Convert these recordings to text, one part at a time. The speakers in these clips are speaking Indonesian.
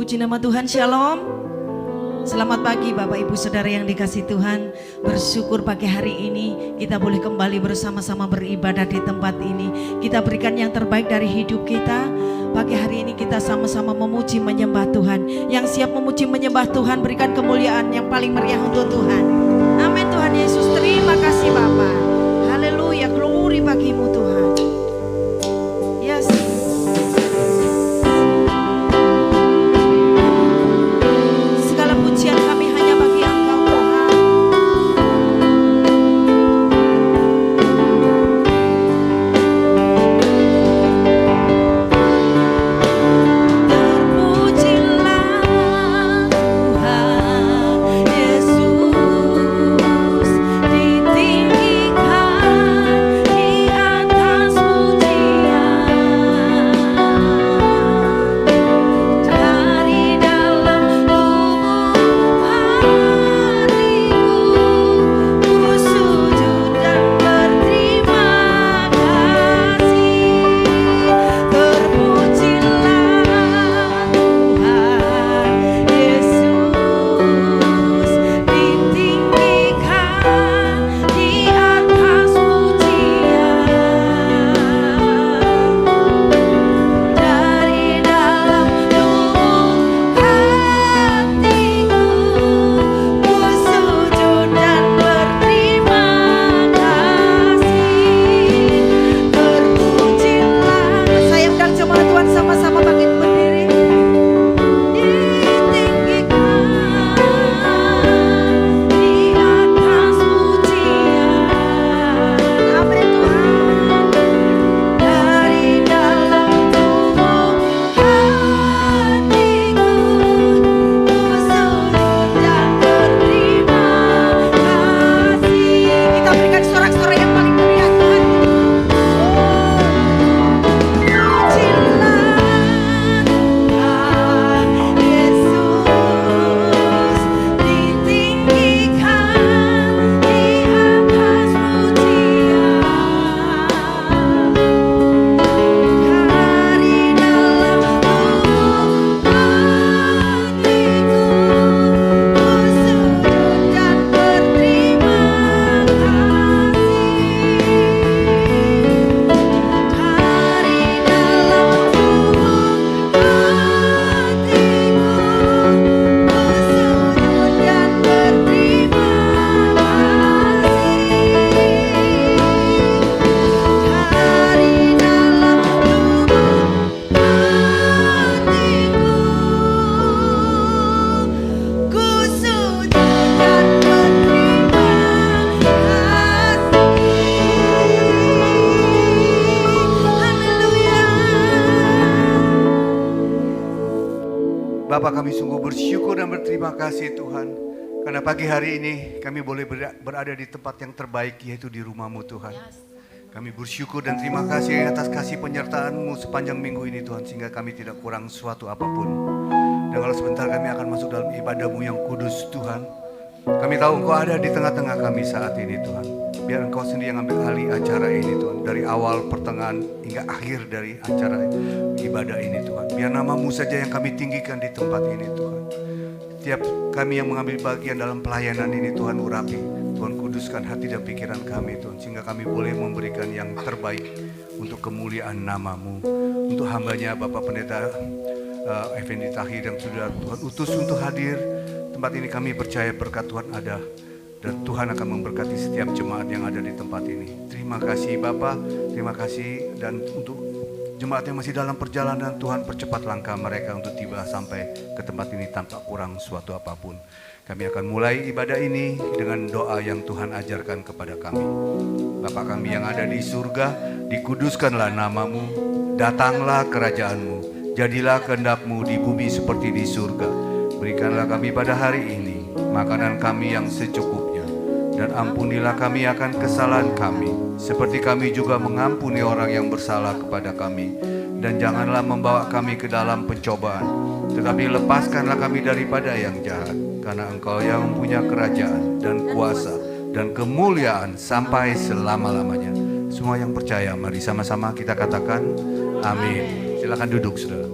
Puji nama Tuhan, Shalom. Selamat pagi Bapak Ibu Saudara yang dikasihi Tuhan. Bersyukur pagi hari ini kita boleh kembali bersama-sama beribadah di tempat ini. Kita berikan yang terbaik dari hidup kita. Pagi hari ini kita sama-sama memuji menyembah Tuhan. Yang siap memuji menyembah Tuhan, berikan kemuliaan yang paling meriah untuk Tuhan. Amin. Tuhan Yesus, terima kasih Bapa. Haleluya, glory bagimu Tuhan. Yes. Segala pujian kami hanya bagi Engkau Tuhan. Terpujilah Tuhan Yesus, ditinggikan di atas pujian. Dari dalam lubuk hatiku, ku sujud dan berterima kasih. Terpujilah Tuhan Yesus, ditinggikan di atas pujian. Dari dalam lubuk hatiku, ku sujud dan berterima kasih. Terpujilah, sayang dan jemaat Tuhan sama-sama bangkit berdiri. Ditinggikan di atas pujian. Amin Tuhan. Dari dalam lubuk hatiku, ku sujud dan berterima kasih. Kita berikan sorak-sorai yang paling meriah Tuhan. Pujilah Tuhan Yesus, ditinggikan di atas pujian. Dari dalam lubuk hatiku, ku sujud dan berterima kasih. Dari dalam lubuk hatiku, ku sujud dan berterima kasih. Dari dalam lubuk hatiku, ku sujud dan berterima kasih. Haleluya. Bapa, kami sungguh bersyukur dan berterima kasih Tuhan, karena pagi hari ini kami boleh berada di tempat yang terbaik, yaitu di rumah-Mu Tuhan. Kami bersyukur dan terima kasih atas kasih penyertaan-Mu sepanjang minggu ini Tuhan, sehingga kami tidak kurang suatu apapun. Dan kalau sebentar kami akan masuk dalam ibadah-Mu yang kudus Tuhan, kami tahu Engkau ada di tengah-tengah kami saat ini Tuhan. Biar Engkau sendiri yang ambil alih acara ini Tuhan, dari awal, pertengahan, hingga akhir dari acara ibadah ini Tuhan. Biar nama-Mu saja yang kami tinggikan di tempat ini Tuhan. Setiap kami yang mengambil bagian dalam pelayanan ini Tuhan, urapi, Tuhan kuduskan hati dan pikiran kami Tuhan, sehingga kami boleh memberikan yang terbaik untuk kemuliaan nama-Mu. Untuk hambanya Bapak Pendeta Effendi Tahir yang sudah Tuhan utus untuk hadir tempat ini, kami percaya berkat Tuhan ada, dan Tuhan akan memberkati setiap jemaat yang ada di tempat ini. Terima kasih Bapak, terima kasih. Dan untuk jemaat yang masih dalam perjalanan, Tuhan percepat langkah mereka untuk tiba sampai ke tempat ini tanpa kurang suatu apapun. Kami akan mulai ibadah ini dengan doa yang Tuhan ajarkan kepada kami. Bapa kami yang ada di surga, dikuduskanlah nama-Mu, datanglah kerajaan-Mu, jadilah kehendak-Mu di bumi seperti di surga. Berikanlah kami pada hari ini makanan kami yang secukupnya, dan ampunilah kami akan kesalahan kami, seperti kami juga mengampuni orang yang bersalah kepada kami. Dan janganlah membawa kami ke dalam pencobaan, tetapi lepaskanlah kami daripada yang jahat. Karena Engkau yang mempunyai kerajaan dan kuasa dan kemuliaan sampai selama-lamanya. Semua yang percaya, mari sama-sama kita katakan amin. Silakan duduk, saudara.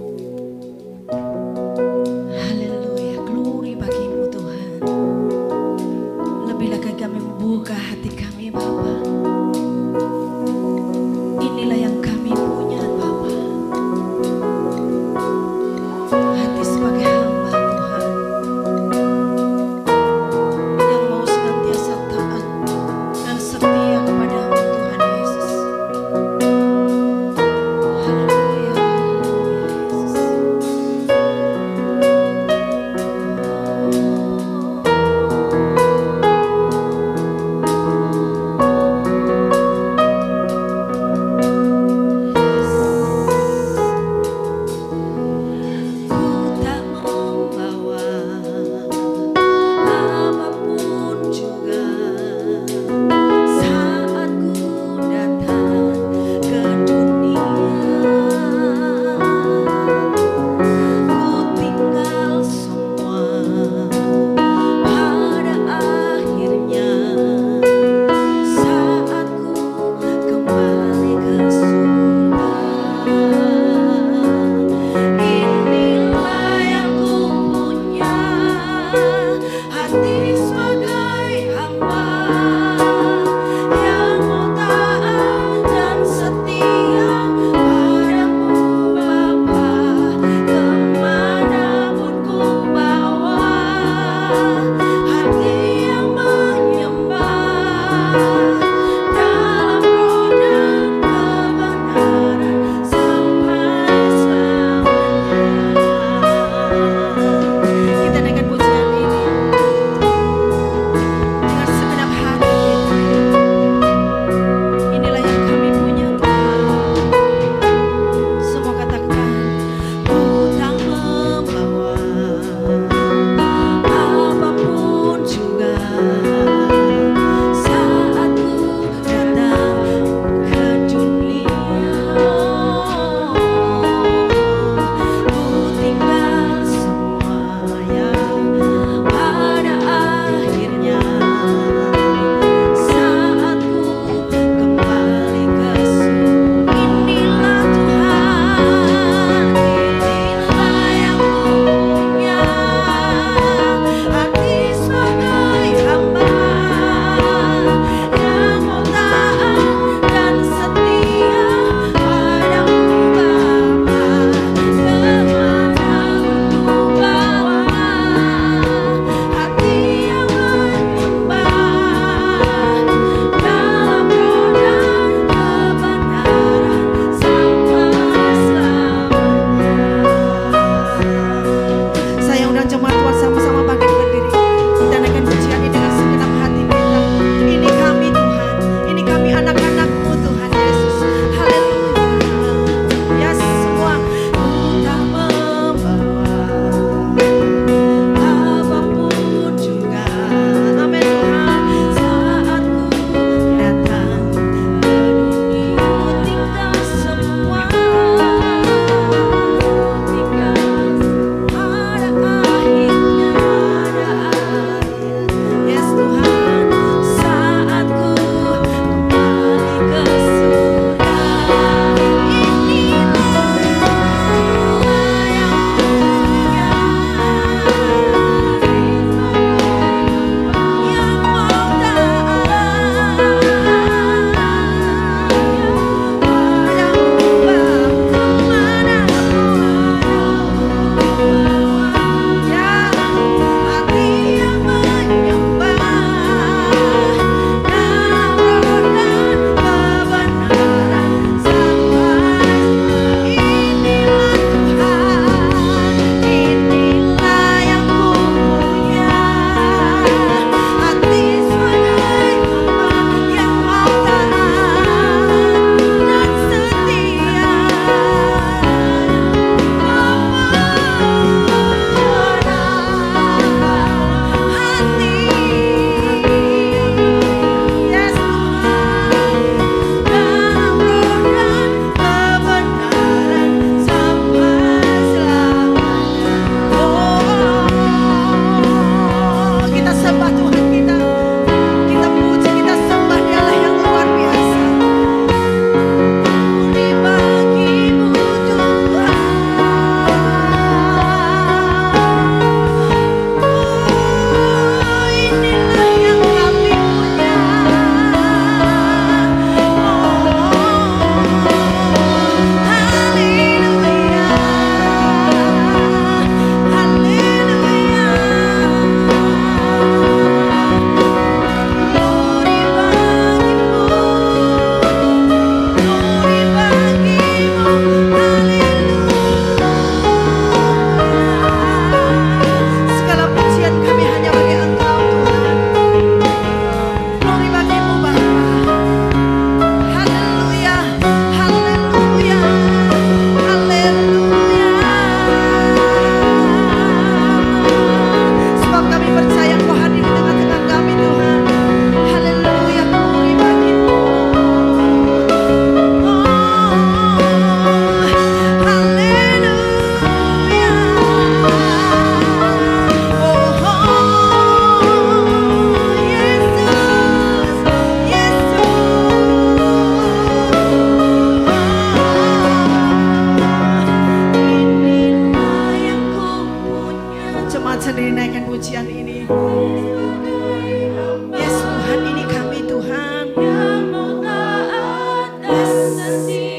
Sekali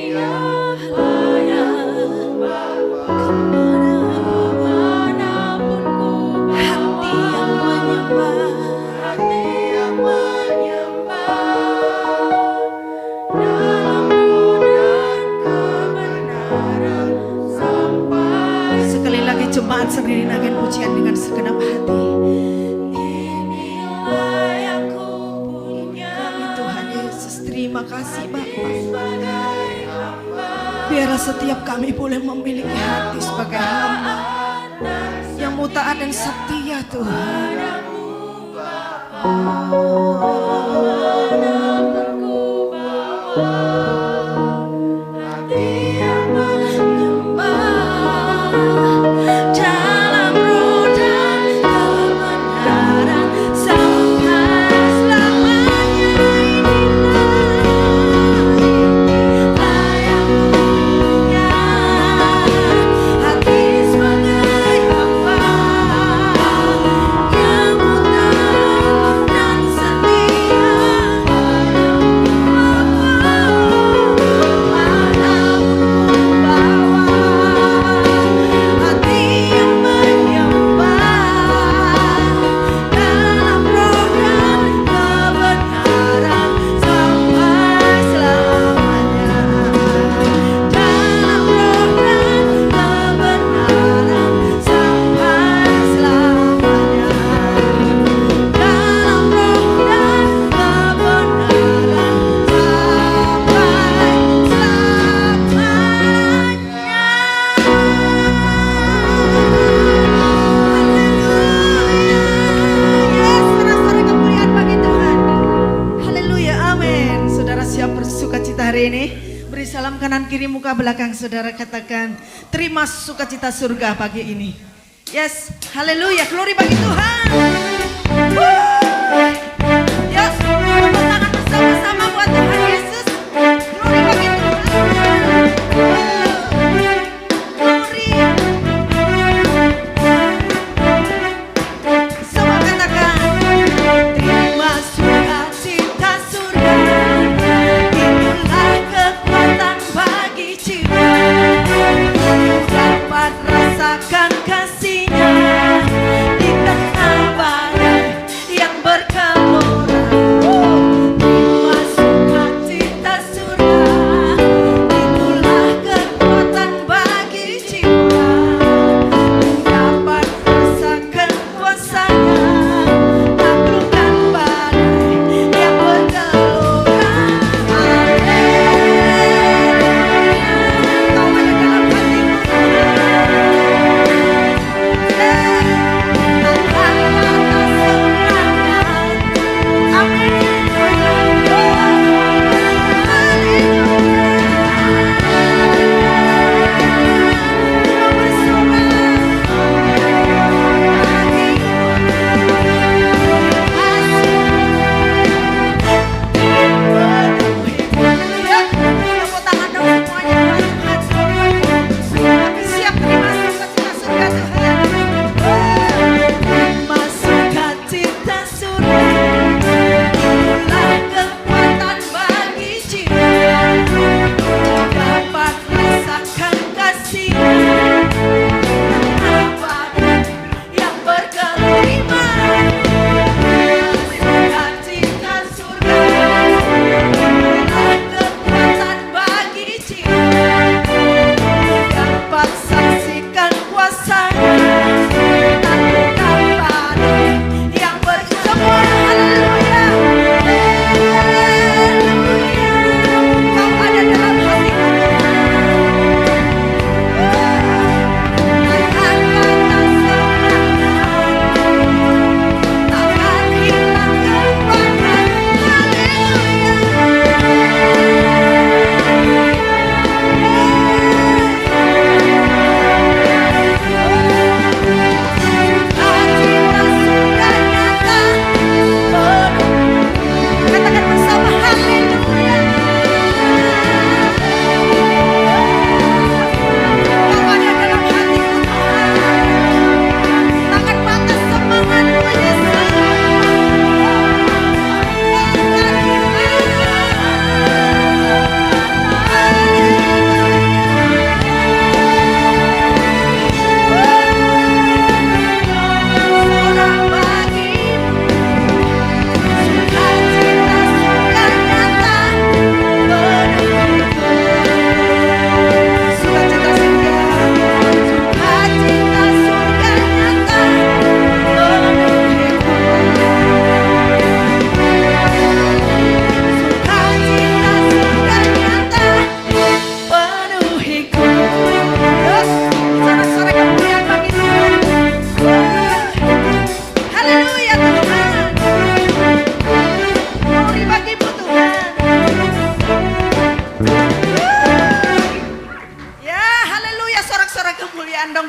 lagi jemaat sendiri nyanyiin pujian dengan segenap hati. Kami Tuhan Yesus, terima kasih Bapa. Biarlah setiap kami boleh memiliki hati sebagai hamba yang mau taat dan setia Tuhan. Dalam roh dan kebenaran sampai selamanya, layak punya hati sebagai hamba yang mudah dan setia. Hari ini beri salam kanan kiri muka belakang saudara, katakan terima sukacita surga pagi ini. Yes, haleluya, glory bagi Tuhan. Yes, tepuk tangan bersama-sama buat Tuhan Yesus. Glory bagi Tuhan. Glory. Semua katakan terima sukacita surga. Dapat rasakan kasihnya di tengah badai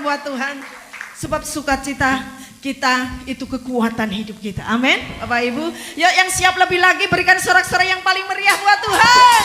buat Tuhan. Sebab sukacita kita itu kekuatan hidup kita. Amin. Bapak Ibu, yuk yang siap lebih lagi berikan sorak-sorai yang paling meriah buat Tuhan.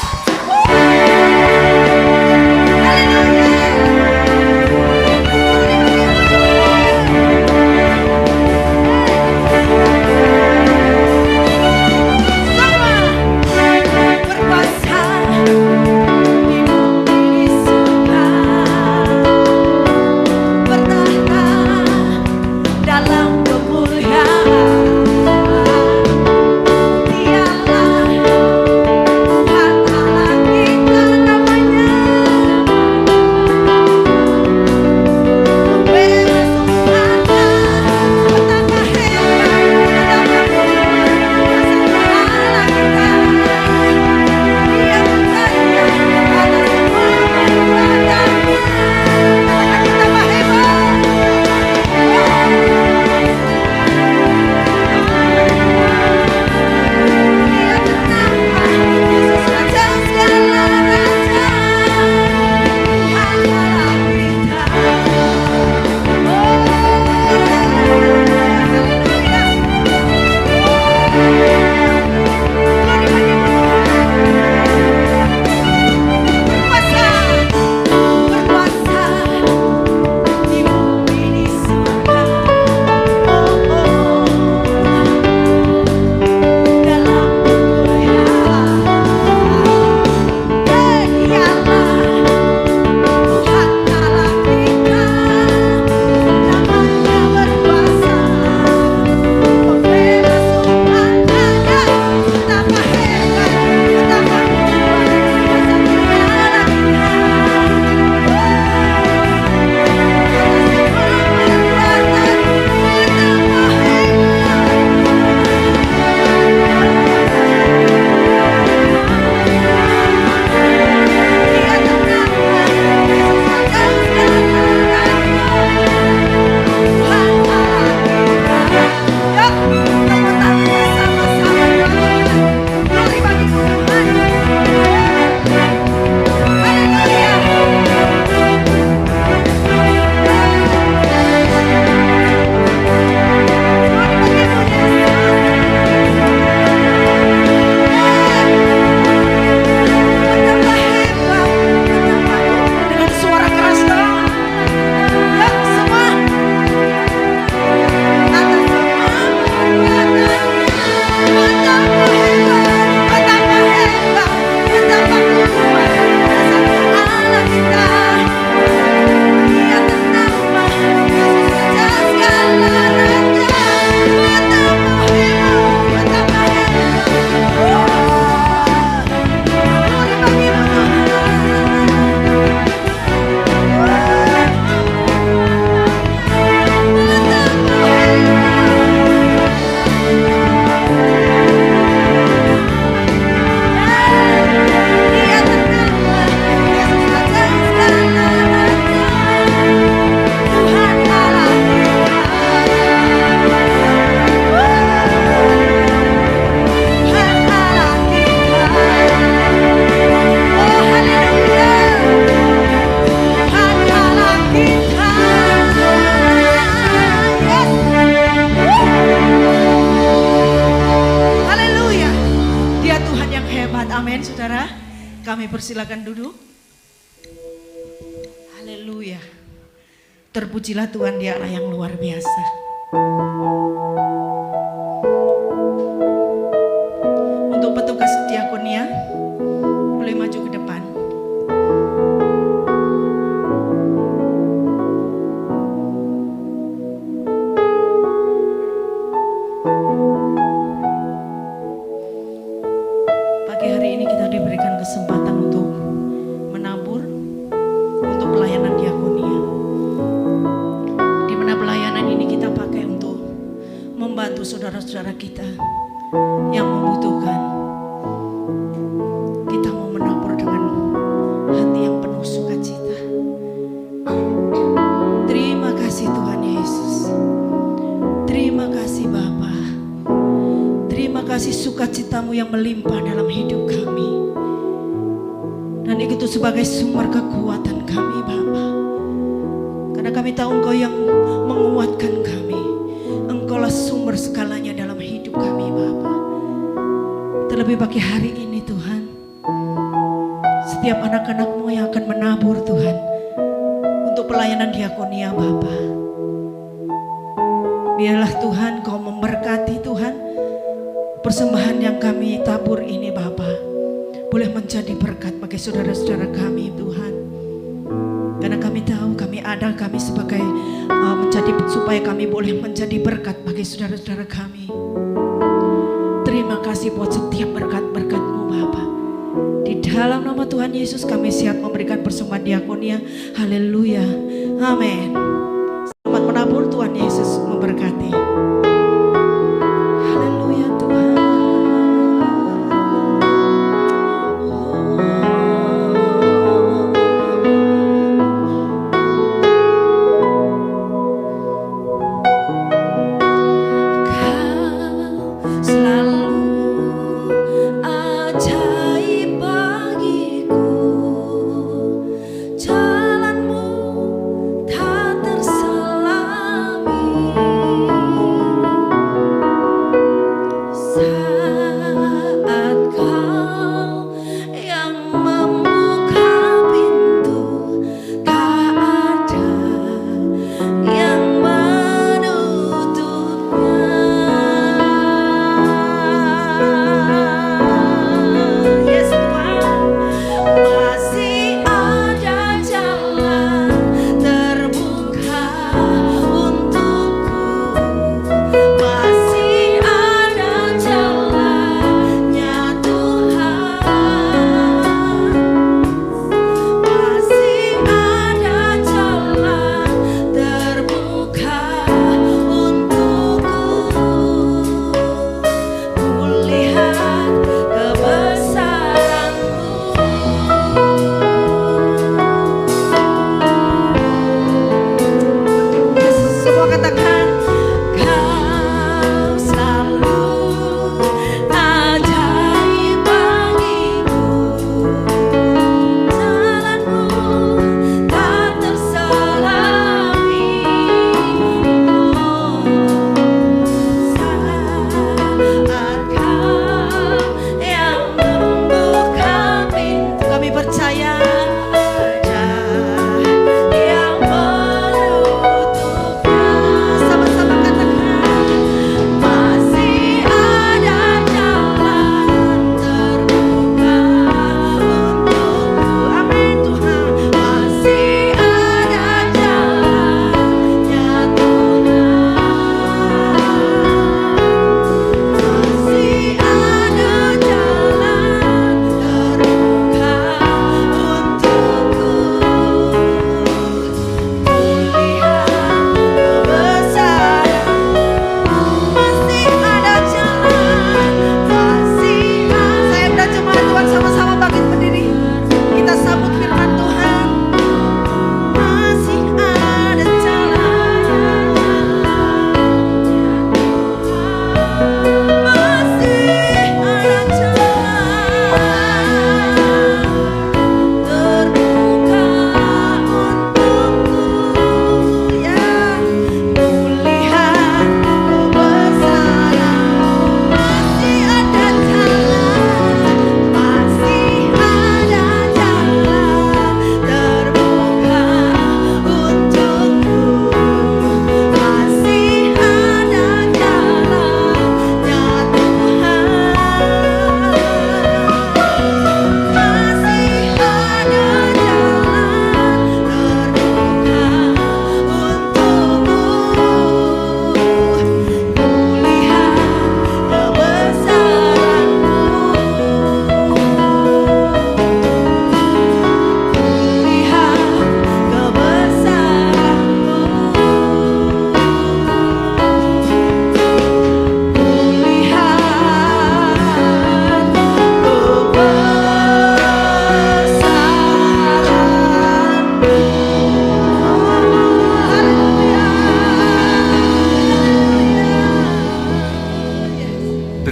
Persilakan duduk. Haleluya. Terpujilah Tuhan, Dialah yang luar biasa. Untuk petugas diakonia boleh maju ke depan. Pagi hari ini kita diberikan kesempatan untuk menabur untuk pelayanan diakonia. Di mana pelayanan ini kita pakai untuk membantu saudara-saudara kita yang membutuhkan. Kita mau menabur dengan hati yang penuh sukacita. Terima kasih Tuhan Yesus. Terima kasih Bapa. Terima kasih sukacitamu yang melimpah dalam hidup kami. Dan itu sebagai sumber kekuatan kami Bapa. Karena kami tahu Engkau yang menguatkan kami. Engkaulah sumber segalanya dalam hidup kami Bapa. Terlebih pagi hari ini Tuhan, setiap anak-anak-Mu yang akan menabur Tuhan untuk pelayanan diakonia Bapa. Biarlah Tuhan Kau memberkati Tuhan, persembahan yang kami tabur ini Bapa boleh menjadi berkat bagi saudara-saudara kami Tuhan. Karena kami tahu kami sebagai menjadi, supaya kami boleh menjadi berkat bagi saudara-saudara kami. Terima kasih buat setiap berkat-berkat-Mu Bapa. Di dalam nama Tuhan Yesus kami siap memberikan persembahan diakonia. Haleluya. Amin. Selamat menabur, Tuhan Yesus memberkati. Haleluya Tuhan.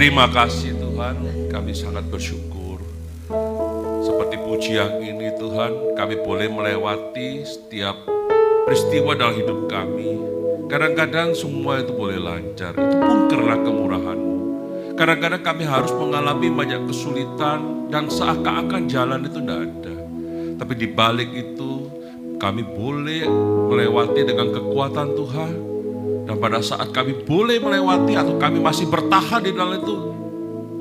Terima kasih Tuhan, kami sangat bersyukur. Seperti pujian ini Tuhan, kami boleh melewati setiap peristiwa dalam hidup kami. Kadang-kadang semua itu boleh lancar, itu pun karena kemurahan-Mu. Kadang-kadang kami harus mengalami banyak kesulitan dan seakan-akan jalan itu tidak ada. Tapi di balik itu kami boleh melewati dengan kekuatan Tuhan. Dan pada saat kami boleh melewati atau kami masih bertahan di dalam itu,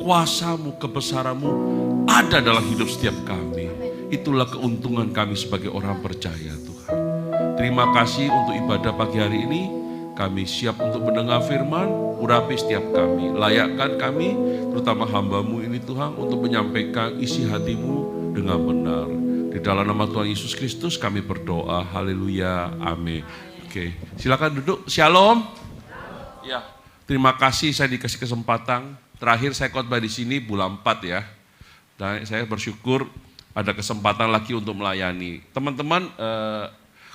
kuasa-Mu, kebesaran-Mu ada dalam hidup setiap kami. Itulah keuntungan kami sebagai orang percaya Tuhan. Terima kasih untuk ibadah pagi hari ini. Kami siap untuk mendengar firman, urapi setiap kami. Layakkan kami, terutama hamba-Mu ini Tuhan, untuk menyampaikan isi hati-Mu dengan benar. Di dalam nama Tuhan Yesus Kristus kami berdoa. Haleluya. Amin. Oke, silakan duduk. Shalom. Ya, terima kasih saya dikasih kesempatan. Terakhir saya khotbah di sini bulan 4 ya. Dan saya bersyukur ada kesempatan lagi untuk melayani. Teman-teman,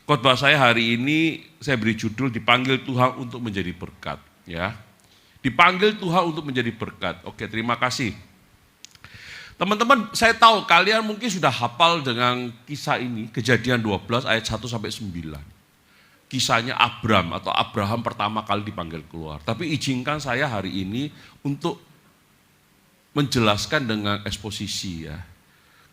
khotbah saya hari ini saya beri judul dipanggil Tuhan untuk menjadi berkat, ya. Dipanggil Tuhan untuk menjadi berkat. Oke, terima kasih. Teman-teman, saya tahu kalian mungkin sudah hafal dengan kisah ini, Kejadian 12 ayat 1 sampai 9. Kisahnya Abraham pertama kali dipanggil keluar. Tapi izinkan saya hari ini untuk menjelaskan dengan eksposisi ya.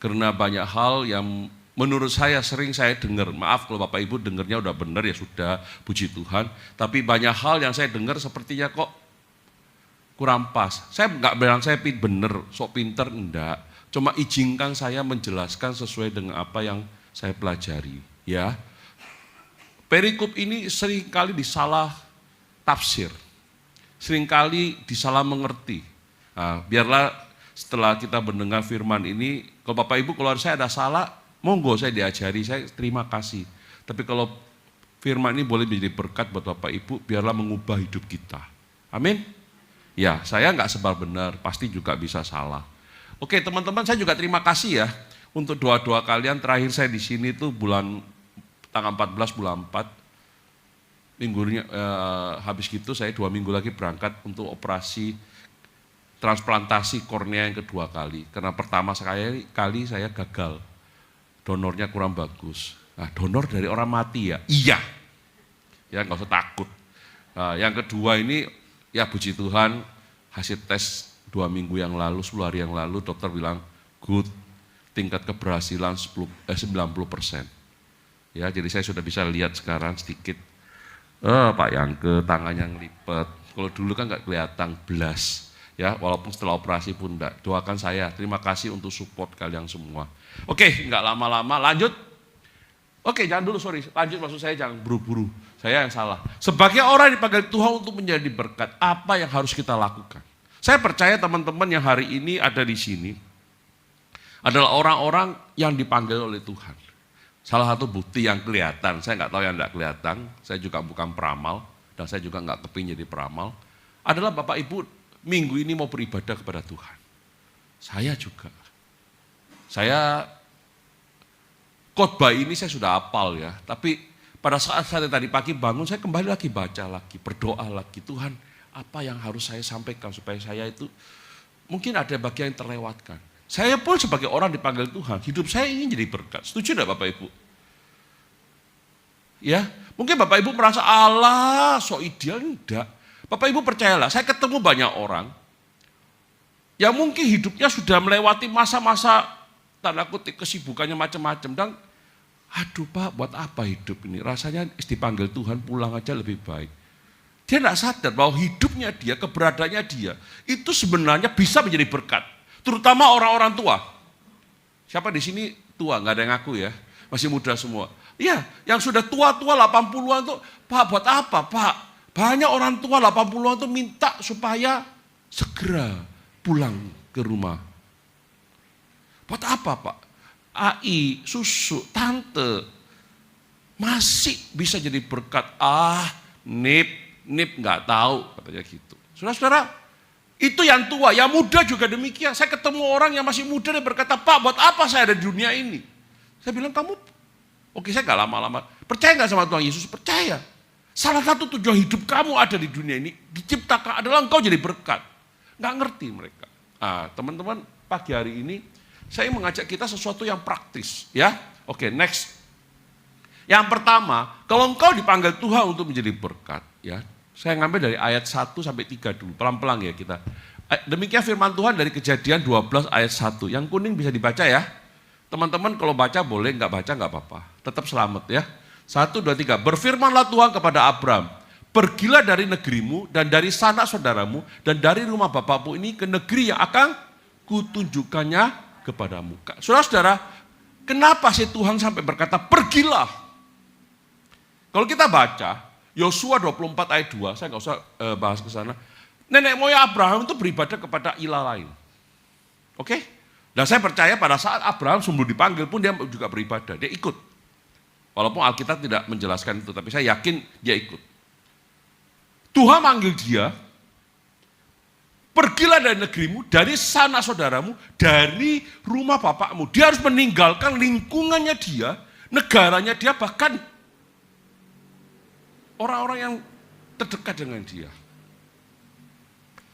Karena banyak hal yang menurut saya sering saya dengar, maaf kalau Bapak Ibu dengarnya udah benar ya sudah, puji Tuhan. Tapi banyak hal yang saya dengar sepertinya kok kurang pas. Saya nggak bilang saya benar, sok pinter, enggak. Cuma izinkan saya menjelaskan sesuai dengan apa yang saya pelajari. Ya, perikop ini seringkali disalah tafsir, seringkali disalah mengerti. Nah, biarlah setelah kita mendengar firman ini, kalau Bapak Ibu kalau saya ada salah, monggo saya diajari, saya terima kasih. Tapi kalau firman ini boleh menjadi berkat buat Bapak Ibu, biarlah mengubah hidup kita. Amin. Ya, saya nggak sebal benar, pasti juga bisa salah. Oke teman-teman, saya juga terima kasih ya untuk doa-doa kalian. Terakhir saya di sini tuh tanggal 14 bulan 4. Minggunya habis gitu saya 2 minggu lagi berangkat untuk operasi transplantasi kornea yang kedua kali. Karena pertama kali saya gagal. Donornya kurang bagus. Nah, donor dari orang mati ya? Iya. Ya nggak usah takut. Nah, yang kedua ini ya puji Tuhan hasil tes 2 minggu yang lalu, 10 hari yang lalu dokter bilang good, tingkat keberhasilan 90%. Ya, jadi saya sudah bisa lihat sekarang sedikit. Pak Yangke tangannya ngelipet. Kalau dulu kan nggak kelihatan belas. Ya, walaupun setelah operasi pun enggak. Doakan saya. Terima kasih untuk support kalian semua. Oke, enggak lama-lama. Lanjut. Oke, jangan dulu, sorry. Lanjut, maksud saya jangan buru-buru. Saya yang salah. Sebagai orang yang dipanggil Tuhan untuk menjadi berkat, apa yang harus kita lakukan? Saya percaya teman-teman yang hari ini ada di sini adalah orang-orang yang dipanggil oleh Tuhan. Salah satu bukti yang kelihatan, saya nggak tahu yang nggak kelihatan, saya juga bukan peramal, dan saya juga nggak kepingin jadi peramal, adalah Bapak Ibu minggu ini mau beribadah kepada Tuhan. Saya juga. Saya khotbah ini saya sudah hafal ya, tapi pada saat saya tadi pagi bangun, saya kembali lagi baca lagi, berdoa lagi, Tuhan apa yang harus saya sampaikan supaya saya itu, mungkin ada bagian yang terlewatkan. Saya pun sebagai orang dipanggil Tuhan, hidup saya ingin jadi berkat. Setuju enggak Bapak Ibu? Ya, mungkin Bapak Ibu merasa Allah so ideal, enggak. Bapak Ibu percayalah, saya ketemu banyak orang yang mungkin hidupnya sudah melewati masa-masa tanda kutip kesibukannya macam-macam dan aduh Pak, buat apa hidup ini? Rasanya dipanggil Tuhan pulang aja lebih baik. Dia tidak sadar bahwa hidupnya dia, keberadaannya dia, itu sebenarnya bisa menjadi berkat. Terutama orang-orang tua. Siapa di sini tua? Nggak ada yang ngaku ya, masih muda semua. Iya, yang sudah tua-tua 80-an tuh, Pak buat apa Pak? Banyak orang tua 80-an tuh minta supaya segera pulang ke rumah. Buat apa Pak? AI, susu, tante, masih bisa jadi berkat. Nip nggak tahu, katanya gitu. Saudara-saudara, itu yang tua, yang muda juga demikian. Saya ketemu orang yang masih muda, dia berkata, Pak buat apa saya ada di dunia ini? Saya bilang, kamu, oke saya nggak lama-lama. Percaya nggak sama Tuhan Yesus? Percaya. Salah satu tujuan hidup kamu ada di dunia ini, diciptakan adalah engkau jadi berkat. Nggak ngerti mereka. Teman-teman, pagi hari ini, saya mengajak kita sesuatu yang praktis. Ya, oke, next. Yang pertama, kalau engkau dipanggil Tuhan untuk menjadi berkat, ya. Saya ngambil dari ayat 1 sampai 3 dulu, pelan-pelan ya kita. Demikian firman Tuhan dari Kejadian 12 ayat 1. Yang kuning bisa dibaca ya. Teman-teman kalau baca boleh, enggak baca enggak apa-apa. Tetap selamat ya. 1, 2, 3. Berfirmanlah Tuhan kepada Abram, pergilah dari negerimu dan dari sanak saudaramu dan dari rumah bapakmu ini ke negeri yang akan kutunjukkannya kepadamu. Saudara-saudara, kenapa sih Tuhan sampai berkata pergilah? Kalau kita baca Yosua 24 ayat 2, saya nggak usah bahas ke sana. Nenek moyang Abraham itu beribadah kepada ilah lain. Oke? Dan saya percaya pada saat Abraham sebelum dipanggil pun dia juga beribadah, dia ikut. Walaupun Alkitab tidak menjelaskan itu, tapi saya yakin dia ikut. Tuhan manggil dia, pergilah dari negerimu, dari sanak saudaramu, dari rumah bapakmu. Dia harus meninggalkan lingkungannya dia, negaranya dia, bahkan orang-orang yang terdekat dengan dia.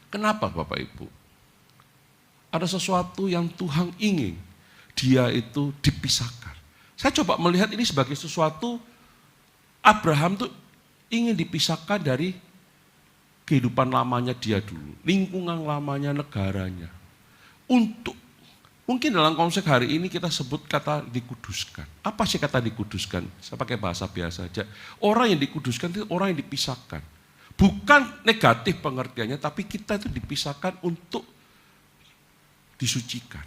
Kenapa Bapak Ibu? Ada sesuatu yang Tuhan ingin dia itu dipisahkan. Saya coba melihat ini sebagai sesuatu Abraham tuh ingin dipisahkan dari kehidupan lamanya dia dulu, lingkungan lamanya, negaranya. Untuk mungkin dalam konsep hari ini kita sebut kata dikuduskan. Apa sih kata dikuduskan? Saya pakai bahasa biasa aja. Orang yang dikuduskan itu orang yang dipisahkan. Bukan negatif pengertiannya, tapi kita itu dipisahkan untuk disucikan.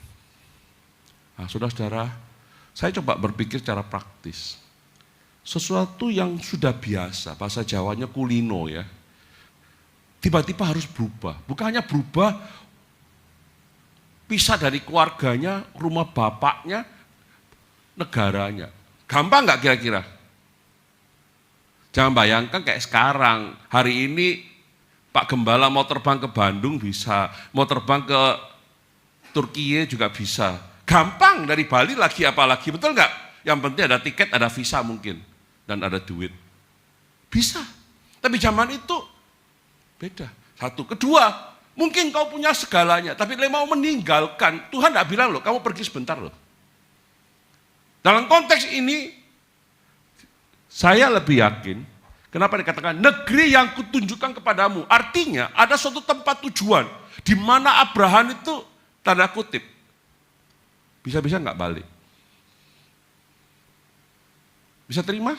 Nah, saudara-saudara, saya coba berpikir secara praktis. Sesuatu yang sudah biasa, bahasa Jawanya kulino ya, tiba-tiba harus berubah. Bukan hanya berubah, pisah dari keluarganya, rumah bapaknya, negaranya. Gampang nggak kira-kira? Jangan bayangkan kayak sekarang, hari ini Pak Gembala mau terbang ke Bandung bisa, mau terbang ke Turki juga bisa. Gampang dari Bali lagi apalagi, betul nggak? Yang penting ada tiket, ada visa mungkin, dan ada duit. Bisa, tapi zaman itu beda. Satu, kedua, mungkin kau punya segalanya, tapi mau meninggalkan, Tuhan tidak bilang loh, kamu pergi sebentar loh. Dalam konteks ini, saya lebih yakin, kenapa dikatakan negeri yang kutunjukkan kepadamu. Artinya ada suatu tempat tujuan, di mana Abraham itu, tanda kutip, bisa-bisa nggak balik. Bisa terima?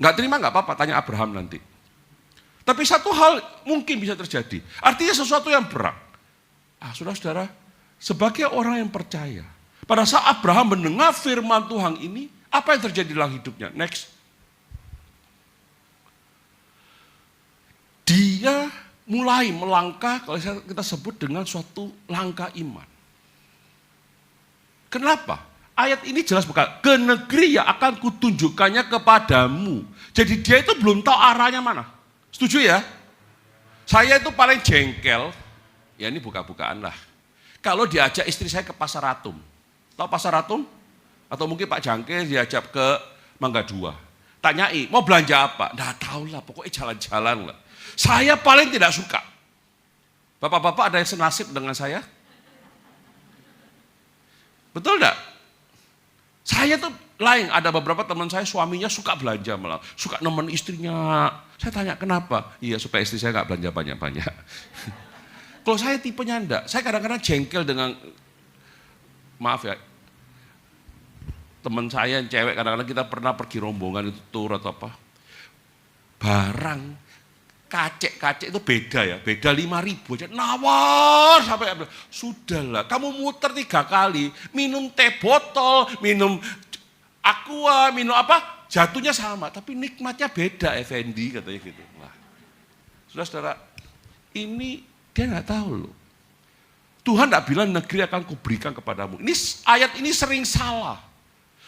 Nggak terima nggak apa-apa, tanya Abraham nanti. Tapi satu hal mungkin bisa terjadi, artinya sesuatu yang berat. Saudara-saudara, sebagai orang yang percaya, pada saat Abraham mendengar firman Tuhan ini, apa yang terjadi dalam hidupnya? Next. Dia mulai melangkah, kalau kita sebut dengan suatu langkah iman. Kenapa? Ayat ini jelas bukan, ke negeri yang akan kutunjukkannya kepadamu. Jadi dia itu belum tahu arahnya mana. Setuju ya? Saya itu paling jengkel, ya ini buka-bukaan lah. Kalau diajak istri saya ke Pasar Atum. Tahu Pasar Atum? Atau mungkin Pak Jangke diajak ke Mangga 2. Tanyai, mau belanja apa? Nggak tahu lah, pokoknya jalan-jalan lah. Saya paling tidak suka. Bapak-bapak ada yang senasib dengan saya? Betul enggak? Saya tuh lain, ada beberapa teman saya suaminya suka belanja malah, suka nemen istrinya. Saya tanya kenapa? Iya supaya istri saya nggak belanja banyak-banyak. Kalau saya tipenya enggak, saya kadang-kadang jengkel dengan, maaf ya, teman saya yang cewek kadang-kadang kita pernah pergi rombongan itu tour atau apa. Barang kacek-kacek itu beda ya, beda 5.000 aja, nawar sampai, sudahlah kamu muter 3 kali, minum teh botol, minum aqua, minum apa, jatuhnya sama, tapi nikmatnya beda Effendi katanya gitu. Nah, saudara-saudara, ini dia nggak tahu loh. Tuhan nggak bilang negeri akan kuberikan kepadamu. Ini ayat ini sering salah.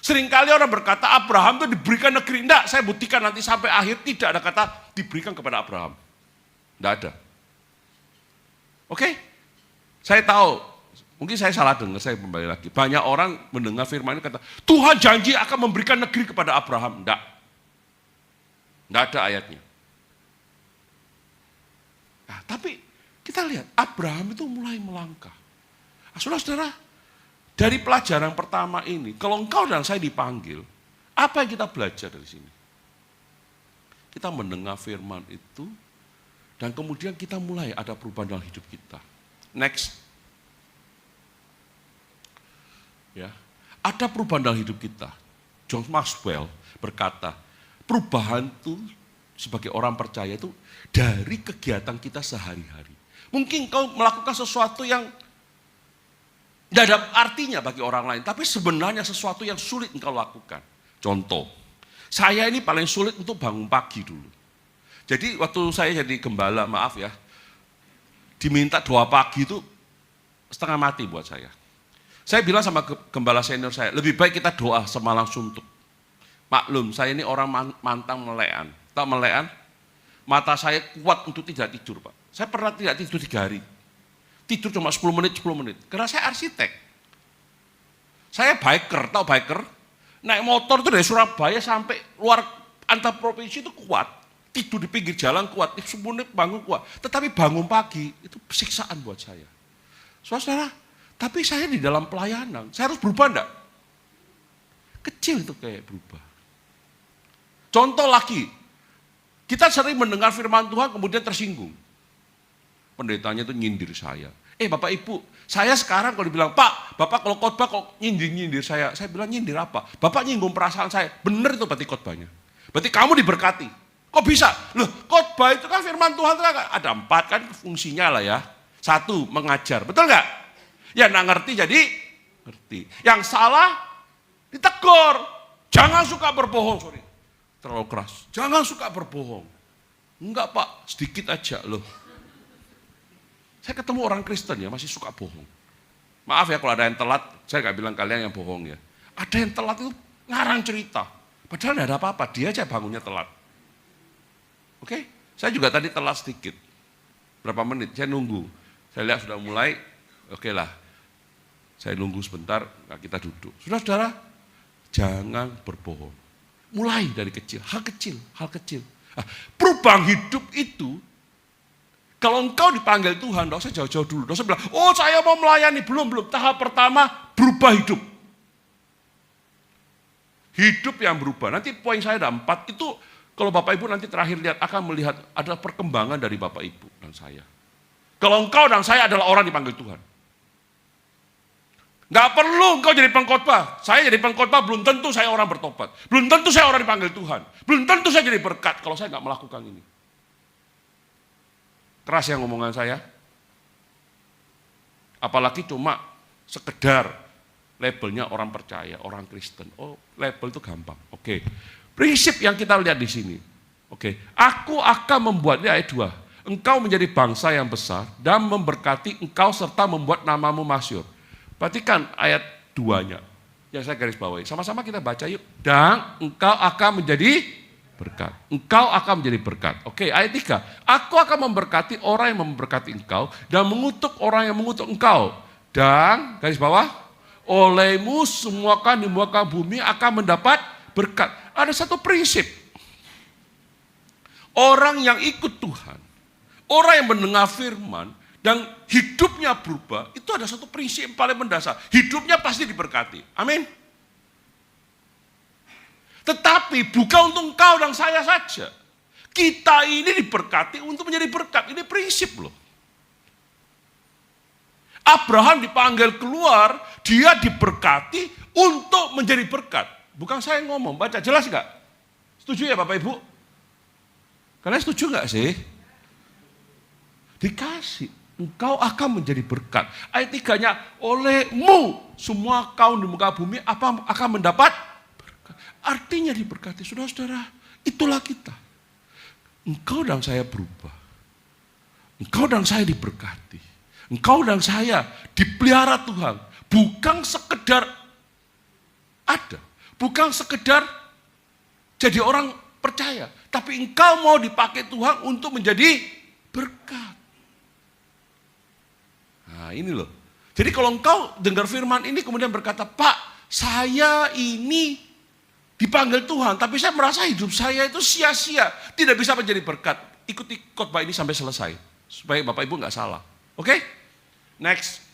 Seringkali orang berkata Abraham itu diberikan negeri. Enggak, saya buktikan nanti sampai akhir tidak ada kata diberikan kepada Abraham. Enggak ada. Oke? Saya tahu, mungkin saya salah dengar, saya kembali lagi. Banyak orang mendengar firman ini kata, Tuhan janji akan memberikan negeri kepada Abraham. Enggak. Enggak ada ayatnya. Nah, tapi kita lihat, Abraham itu mulai melangkah. Saudara-saudara, dari pelajaran pertama ini, kalau engkau dan saya dipanggil, Apa yang kita belajar dari sini? Kita mendengar firman itu, dan kemudian kita mulai ada perubahan dalam hidup kita. Next. Ya, ada perubahan dalam hidup kita. John Maxwell berkata, perubahan itu sebagai orang percaya itu dari kegiatan kita sehari-hari. Mungkin kau melakukan sesuatu yang tidak ada artinya bagi orang lain, tapi sebenarnya sesuatu yang sulit engkau lakukan. Contoh, saya ini paling sulit untuk bangun pagi dulu. Jadi waktu saya jadi gembala, maaf ya, diminta doa pagi itu setengah mati buat saya. Saya bilang sama gembala senior saya, lebih baik kita doa semalam suntuk. Maklum, saya ini orang mantang melean. Tahu melean? Mata saya kuat untuk tidak tidur, Pak. Saya pernah tidak tidur 3 hari. Tidur cuma 10 menit. Karena saya arsitek. Saya biker, tahu biker? Naik motor itu dari Surabaya sampai luar antar provinsi itu kuat. Tidur di pinggir jalan kuat, 10 menit bangun kuat. Tetapi bangun pagi itu siksaan buat saya. Saudara, tapi saya di dalam pelayanan, saya harus berubah enggak? Kecil itu kayak berubah. Contoh lagi, kita sering mendengar firman Tuhan kemudian tersinggung. Pendetanya itu nyindir saya. Bapak Ibu, saya sekarang kalau dibilang, Pak, Bapak kalau khotbah kok nyindir saya bilang nyindir apa? Bapak nyinggung perasaan saya. Benar itu berarti khotbahnya. Berarti kamu diberkati. Kok bisa? Loh, khotbah itu kan firman Tuhan ada 4 kan fungsinya lah ya. 1, mengajar. Betul nggak? Ya nggak ngerti jadi ngerti. Yang salah ditegur. Jangan suka berbohong, sorry. Terlalu keras. Jangan suka berbohong. Enggak Pak, sedikit aja loh. Saya ketemu orang Kristen ya masih suka bohong. Maaf ya kalau ada yang telat, saya nggak bilang kalian yang bohong ya. Ada yang telat itu ngarang cerita. Padahal nggak ada apa-apa, dia aja bangunnya telat. Oke, saya juga tadi telat sedikit. Berapa menit, saya nunggu. Saya lihat sudah mulai, oke lah. Saya nunggu sebentar, nah kita duduk. Saudara-saudara, jangan berbohong. Mulai dari kecil, hal kecil. Nah, perubahan hidup itu, kalau engkau dipanggil Tuhan, tidak usah jauh-jauh dulu. Tidak usah bilang, oh saya mau melayani. Belum. Tahap pertama, berubah hidup. Hidup yang berubah. Nanti poin saya ada 4, itu kalau Bapak Ibu nanti terakhir lihat, akan melihat ada perkembangan dari Bapak Ibu dan saya. Kalau engkau dan saya adalah orang dipanggil Tuhan. Nggak perlu engkau jadi pengkhotbah. Saya jadi pengkhotbah belum tentu saya orang bertobat. Belum tentu saya orang dipanggil Tuhan. Belum tentu saya jadi berkat kalau saya nggak melakukan ini. Keras ya ngomongan saya. Apalagi cuma sekedar labelnya orang percaya, orang Kristen. Oh, label itu gampang. Oke. Prinsip yang kita lihat di sini. Oke. Aku akan membuat, ini ayat 2. Engkau menjadi bangsa yang besar dan memberkati engkau serta membuat namamu masyhur. Perhatikan ayat 2-nya. Yang saya garis bawahi. Sama-sama kita baca yuk. Dan engkau akan menjadi berkat. Engkau akan menjadi berkat. Oke, ayat 3. Aku akan memberkati orang yang memberkati engkau dan mengutuk orang yang mengutuk engkau. Dan garis bawah, olehmu semua kan di muka bumi akan mendapat berkat. Ada satu prinsip. Orang yang ikut Tuhan, orang yang mendengar firman, dan hidupnya berubah, itu ada satu prinsip yang paling mendasar. Hidupnya pasti diberkati. Amin. Tetapi bukan untuk engkau dan saya saja. Kita ini diberkati untuk menjadi berkat. Ini prinsip loh. Abraham dipanggil keluar, dia diberkati untuk menjadi berkat. Bukan saya yang ngomong, baca jelas nggak? Setuju ya Bapak Ibu? Kalian setuju nggak sih? Dikasih. Engkau akan menjadi berkat. Ayat 3-nya, olehmu semua kaum di muka bumi akan mendapat berkat. Artinya diberkati. Saudara-saudara, itulah kita. Engkau dan saya berubah. Engkau dan saya diberkati. Engkau dan saya dipelihara Tuhan. Bukan sekedar ada. Bukan sekedar jadi orang percaya. Tapi engkau mau dipakai Tuhan untuk menjadi berkat. Nah ini loh. Jadi kalau engkau dengar firman ini kemudian berkata, Pak, saya ini dipanggil Tuhan, tapi saya merasa hidup saya itu sia-sia, tidak bisa menjadi berkat. Ikuti khotbah ini sampai selesai, supaya Bapak Ibu nggak salah. Oke? Next.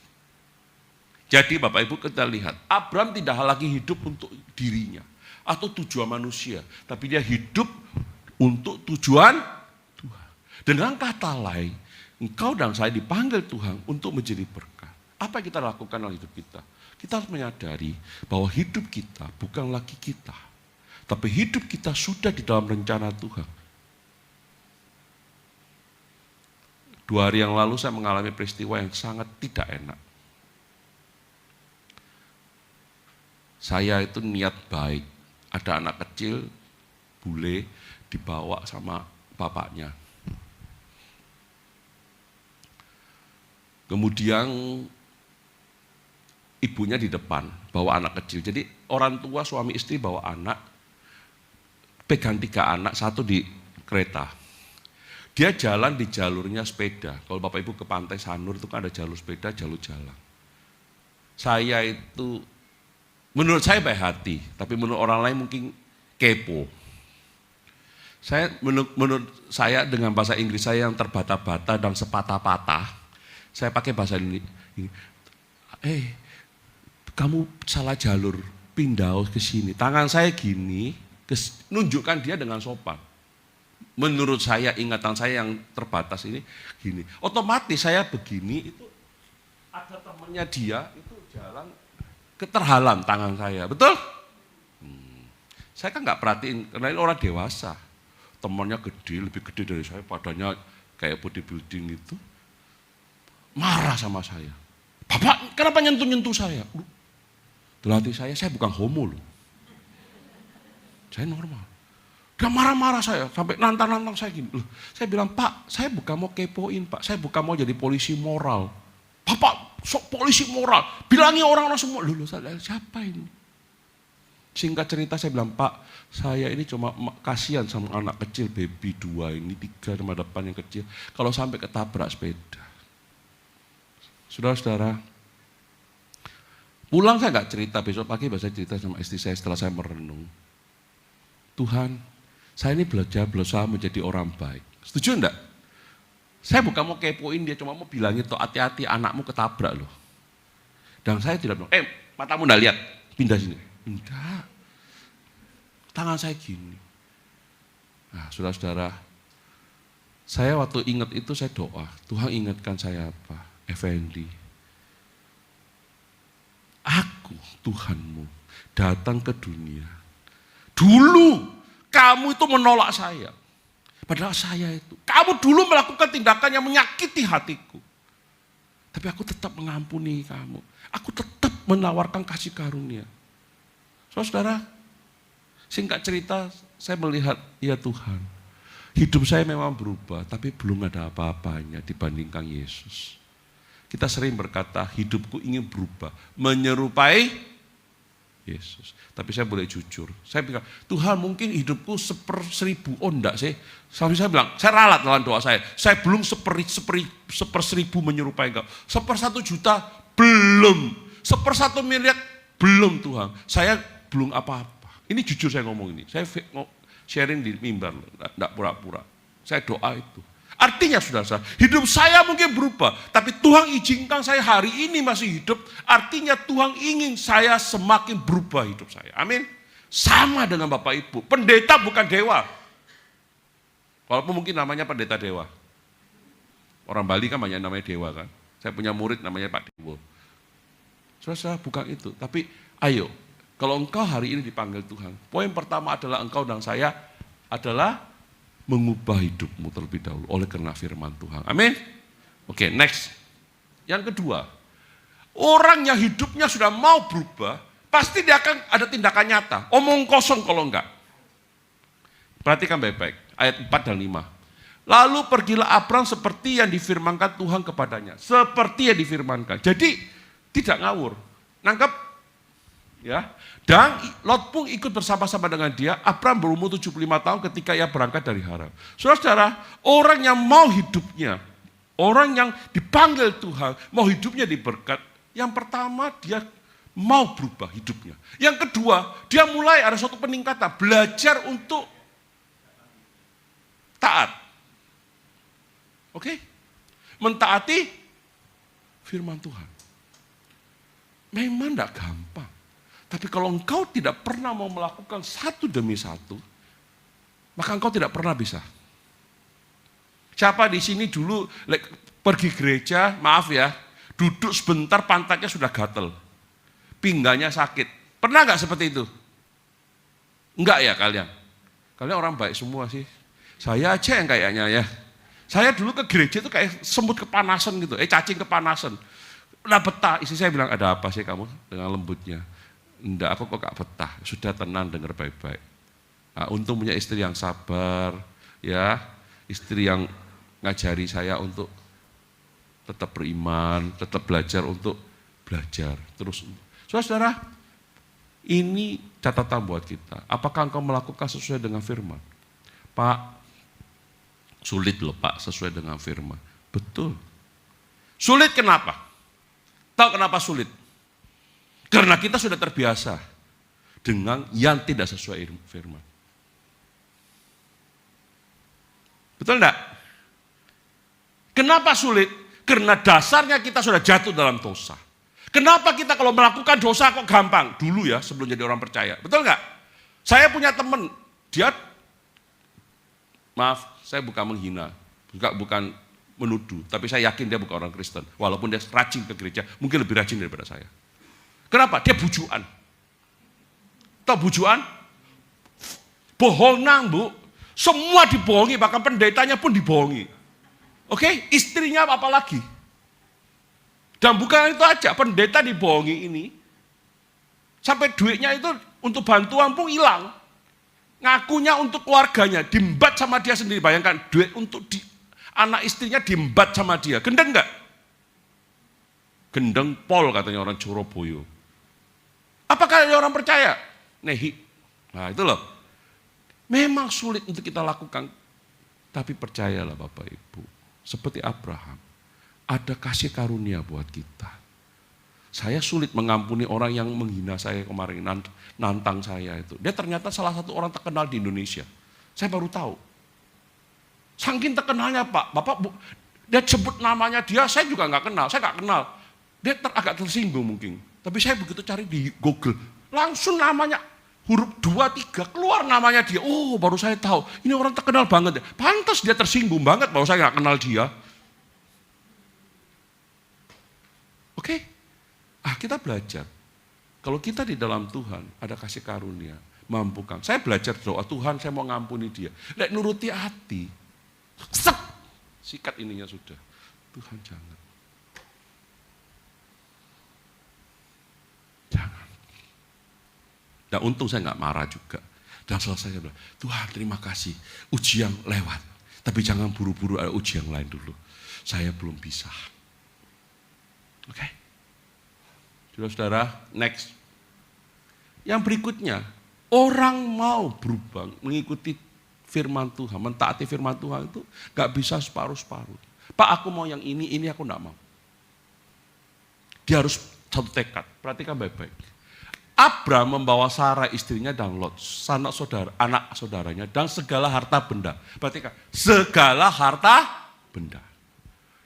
Jadi Bapak Ibu kita lihat, Abraham tidak lagi hidup untuk dirinya. atau tujuan manusia, tapi dia hidup untuk tujuan Tuhan. Dengan kata lain, engkau dan saya dipanggil Tuhan untuk menjadi berkat. Apa yang kita lakukan dalam hidup kita? Kita harus menyadari bahwa hidup kita bukan lagi kita, tapi hidup kita sudah di dalam rencana Tuhan. 2 hari yang lalu saya mengalami peristiwa yang sangat tidak enak. Saya itu niat baik, ada anak kecil, bule, dibawa sama bapaknya. Kemudian ibunya di depan, bawa anak kecil. Jadi orang tua, suami istri bawa anak, pegang 3 anak, 1 di kereta. Dia jalan di jalurnya sepeda. Kalau Bapak Ibu ke Pantai Sanur itu kan ada jalur sepeda, jalur jalan. Saya itu, menurut saya baik hati, tapi menurut orang lain mungkin kepo. Menurut saya dengan bahasa Inggris saya yang terbata-bata dan sepatah-patah, saya pakai bahasa ini. Kamu salah jalur, pindah ke sini. Tangan saya gini, nunjukkan dia dengan sopan. Menurut saya, ingatan saya yang terbatas ini gini. Otomatis saya begini, itu ada temannya dia, itu jalan keterhalang tangan saya. Betul? Saya kan nggak perhatiin, karena ini orang dewasa. Temannya gede, lebih gede dari saya, badannya kayak bodybuilding itu. Marah sama saya. Bapak, kenapa nyentuh-nyentuh saya? Dalam hati saya bukan homo loh. Saya normal. Dia marah-marah saya, sampai nantang-nantang saya gini. Loh, saya bilang, Pak, saya bukan mau kepoin, Pak. Saya bukan mau jadi polisi moral. Bapak, sok polisi moral. Bilangin orang-orang semua. Loh, siapa ini? Singkat cerita saya bilang, Pak, saya ini cuma kasihan sama anak kecil, baby 2 ini, 3 sama depan yang kecil. Kalau sampai ketabrak sepeda. Saudara-saudara, pulang saya nggak cerita, besok pagi saya cerita sama istri saya setelah saya merenung. Tuhan, saya ini berusaha menjadi orang baik. Setuju enggak? Saya bukan mau kepoin dia, cuma mau bilangin tuh hati-hati anakmu ketabrak loh. Dan saya tidak bilang, matamu enggak lihat, pindah sini. Enggak. Tangan saya gini. Nah, saudara-saudara, saya waktu ingat itu saya doa, Tuhan ingatkan saya apa? Effendi, aku Tuhanmu datang ke dunia. Dulu kamu itu menolak saya. Padahal saya itu, kamu dulu melakukan tindakan yang menyakiti hatiku. Tapi aku tetap mengampuni kamu. Aku tetap menawarkan kasih karunia. Saudara, singkat cerita saya melihat, ya Tuhan, hidup saya memang berubah, tapi belum ada apa-apanya dibandingkan Yesus. Kita sering berkata, hidupku ingin berubah, menyerupai Yesus. Tapi saya boleh jujur, saya bilang, Tuhan mungkin hidupku 1/1000, oh enggak sih. Sampai saya bilang, saya ralat dalam doa saya belum 1/1000 menyerupai Engkau. 1/1.000.000 belum, 1/1 miliar belum Tuhan. Saya belum apa-apa. Ini jujur saya ngomong ini, saya sharing di mimbar, enggak pura-pura. Saya doa itu. Artinya saudara, hidup saya mungkin berubah, tapi Tuhan izinkan saya hari ini masih hidup, artinya Tuhan ingin saya semakin berubah hidup saya. Amin. Sama dengan Bapak Ibu, pendeta bukan dewa. Walaupun mungkin namanya pendeta dewa. Orang Bali kan banyak namanya dewa kan. Saya punya murid namanya Pak Dewo. Saudara, bukan itu, tapi ayo, kalau engkau hari ini dipanggil Tuhan, poin pertama adalah engkau dan saya adalah mengubah hidupmu terlebih dahulu oleh karena firman Tuhan. Amin. Oke, next. Yang kedua, orang yang hidupnya sudah mau berubah, pasti dia akan ada tindakan nyata. Omong kosong kalau enggak. Perhatikan baik-baik, ayat 4 dan 5. Lalu pergilah Abram seperti yang difirmankan Tuhan kepadanya. Seperti yang difirmankan. Jadi tidak ngawur. Nangkep? Ya. Dan Lot pun ikut bersama-sama dengan dia. Abram berumur 75 tahun ketika ia berangkat dari Haran. Saudara-saudara, orang yang mau hidupnya, orang yang dipanggil Tuhan, mau hidupnya diberkat, yang pertama dia mau berubah hidupnya. Yang kedua, dia mulai ada suatu peningkatan, belajar untuk taat. Oke? Mentaati firman Tuhan. Memang tidak gampang. Tapi kalau engkau tidak pernah mau melakukan satu demi satu, maka engkau tidak pernah bisa. Siapa di sini dulu pergi gereja, maaf ya, duduk sebentar pantatnya sudah gatel, pinggangnya sakit. Pernah nggak seperti itu? Enggak ya kalian? Kalian orang baik semua sih. Saya aja yang kayaknya ya. Saya dulu ke gereja itu kayak semut kepanasan gitu, cacing kepanasan. Udah betah, istri saya bilang, ada apa sih kamu dengan lembutnya? Enggak, aku kok gak betah, sudah tenang dengar baik-baik. Nah, untung punya istri yang sabar, ya, istri yang ngajari saya untuk tetap beriman, tetap belajar untuk belajar. Terus, saudara, ini catatan buat kita. Apakah engkau melakukan sesuai dengan firman? Pak, sulit loh Pak sesuai dengan firman. Betul. Sulit kenapa? Tahu kenapa sulit? Karena kita sudah terbiasa dengan yang tidak sesuai firman. Betul enggak? Kenapa sulit? Karena dasarnya kita sudah jatuh dalam dosa. Kenapa kita kalau melakukan dosa kok gampang? Dulu ya sebelum jadi orang percaya. Betul enggak? Saya punya teman, dia, maaf, saya bukan menghina, bukan menuduh, tapi saya yakin dia bukan orang Kristen. Walaupun dia rajin ke gereja, mungkin lebih rajin daripada saya. Kenapa? Dia bujuan. Tahu bujuan? Bohongan, Bu. Semua dibohongi, bahkan pendetanya pun dibohongi. Oke, istrinya apa lagi? Dan bukan itu aja, pendeta dibohongi ini. Sampai duitnya itu untuk bantuan pun hilang. Ngakunya untuk keluarganya, diembat sama dia sendiri. Bayangkan, duit untuk anak istrinya diembat sama dia. Gendeng enggak? Gendeng pol katanya orang Surabaya. Apakah ada orang percaya? Nehi. Nah itu loh. Memang sulit untuk kita lakukan. Tapi percayalah Bapak Ibu. Seperti Abraham. Ada kasih karunia buat kita. Saya sulit mengampuni orang yang menghina saya kemarin, nantang saya itu. Dia ternyata salah satu orang terkenal di Indonesia. Saya baru tahu. Saking terkenalnya Pak, dia sebut namanya dia, saya juga nggak kenal, saya nggak kenal. Dia agak tersinggung mungkin. Tapi saya begitu cari di Google, langsung namanya huruf 2, 3, keluar namanya dia. Oh baru saya tahu, ini orang terkenal banget. Pantas dia tersinggung banget bahwa saya nggak kenal dia. Oke? Kita belajar. Kalau kita di dalam Tuhan ada kasih karunia, mampukan. Saya belajar doa, Tuhan saya mau ngampuni dia. Lek nuruti hati, sikat ininya sudah. Tuhan jangan. Jangan. Dan untung saya nggak marah juga. Dan selesai saya bilang, Tuhan terima kasih, ujian lewat. Tapi jangan buru-buru ada ujian lain dulu. Saya belum bisa. Oke? Saudara, next. Yang berikutnya, orang mau berubah, mengikuti firman Tuhan, mentaati firman Tuhan itu gak bisa separuh-separuh. Pak aku mau yang ini aku gak mau. Dia harus satu tekad, perhatikan baik-baik. Abram membawa Sarah istrinya dan Lot, anak saudaranya dan segala harta benda. Perhatikan, segala harta benda.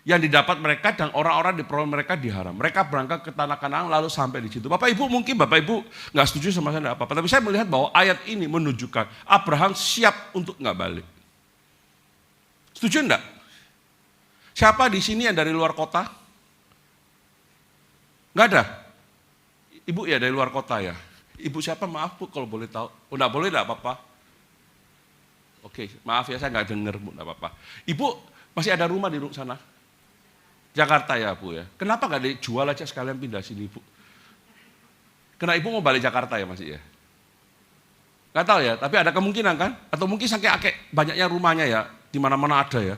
Yang didapat mereka dan orang-orang di peroleh mereka diharam. Mereka berangkat ke tanah Kanaan lalu sampai di situ. Bapak Ibu mungkin Bapak Ibu nggak setuju sama saya apa-apa. Tapi saya melihat bahwa ayat ini menunjukkan Abraham siap untuk nggak balik. Setuju enggak? Siapa di sini yang dari luar kota? Nggak ada? Ibu ya dari luar kota ya? Ibu siapa maaf Bu kalau boleh tahu? Oh nggak boleh enggak apa-apa? Oke maaf ya saya nggak dengar Bu nggak apa-apa. Ibu masih ada rumah di sana? Jakarta ya Bu ya. Kenapa nggak dijual aja sekalian pindah sini Bu? Karena Ibu mau balik Jakarta ya masih ya? Nggak tahu ya, tapi ada kemungkinan kan? Atau mungkin saking banyaknya rumahnya ya, di mana-mana ada ya.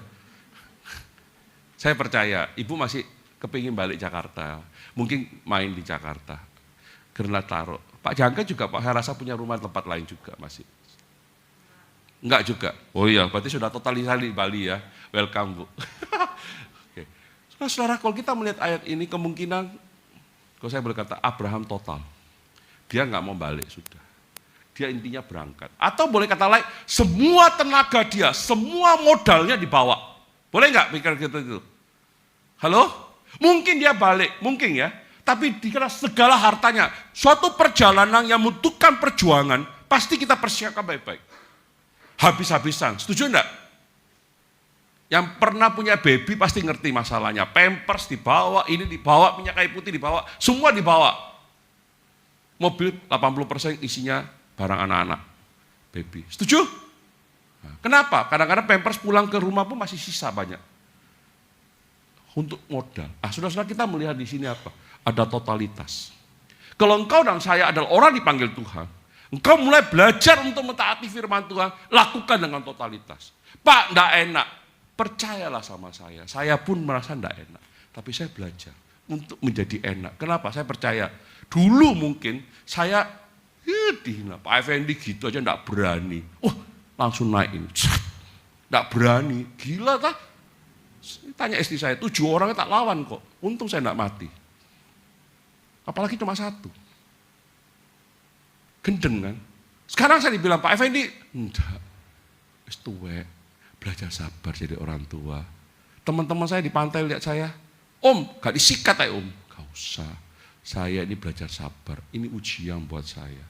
Saya percaya Ibu masih kepingin balik Jakarta. Mungkin main di Jakarta. Karena taruh. Pak Jangka juga Pak, saya rasa punya rumah tempat lain juga masih. Enggak juga. Oh iya, berarti sudah totalisasi di Bali ya. Welcome Bu. Saudara, kalau kita melihat ayat ini kemungkinan, kalau saya boleh kata Abraham total. Dia nggak mau balik sudah. Dia intinya berangkat. Atau boleh kata lain, semua tenaga dia, semua modalnya dibawa. Boleh nggak pikir gitu itu? Halo? Mungkin dia balik, mungkin ya. Tapi dikira segala hartanya. Suatu perjalanan yang membutuhkan perjuangan, pasti kita persiapkan baik-baik. Habis-habisan, setuju enggak? Yang pernah punya baby pasti ngerti masalahnya. Pampers dibawa, ini dibawa, minyak kayu putih dibawa, semua dibawa. Mobil 80% isinya barang anak-anak, baby. Setuju? Nah, kenapa? Kadang-kadang Pampers pulang ke rumah pun masih sisa banyak. Untuk modal. Saudara-saudara, kita melihat di sini apa? Ada totalitas. Kalau engkau dan saya adalah orang dipanggil Tuhan, engkau mulai belajar untuk mentaati firman Tuhan, lakukan dengan totalitas. Pak, enggak enak. Percayalah sama saya. Saya pun merasa enggak enak. Tapi saya belajar untuk menjadi enak. Kenapa? Saya percaya. Dulu mungkin saya dihina. Pak Effendi gitu aja enggak berani. Langsung naikin. Enggak berani. Gila tak? Tanya istri saya, 7 orang tak lawan kok. Untung saya enggak mati. Apalagi cuma 1. Gendeng kan? Sekarang saya dibilang, Pak Effendi, enggak. Wis tuwek, belajar sabar jadi orang tua. Teman-teman saya di pantai lihat saya, Om, gak disikat ya Om. Gak usah, saya ini belajar sabar. Ini ujian buat saya.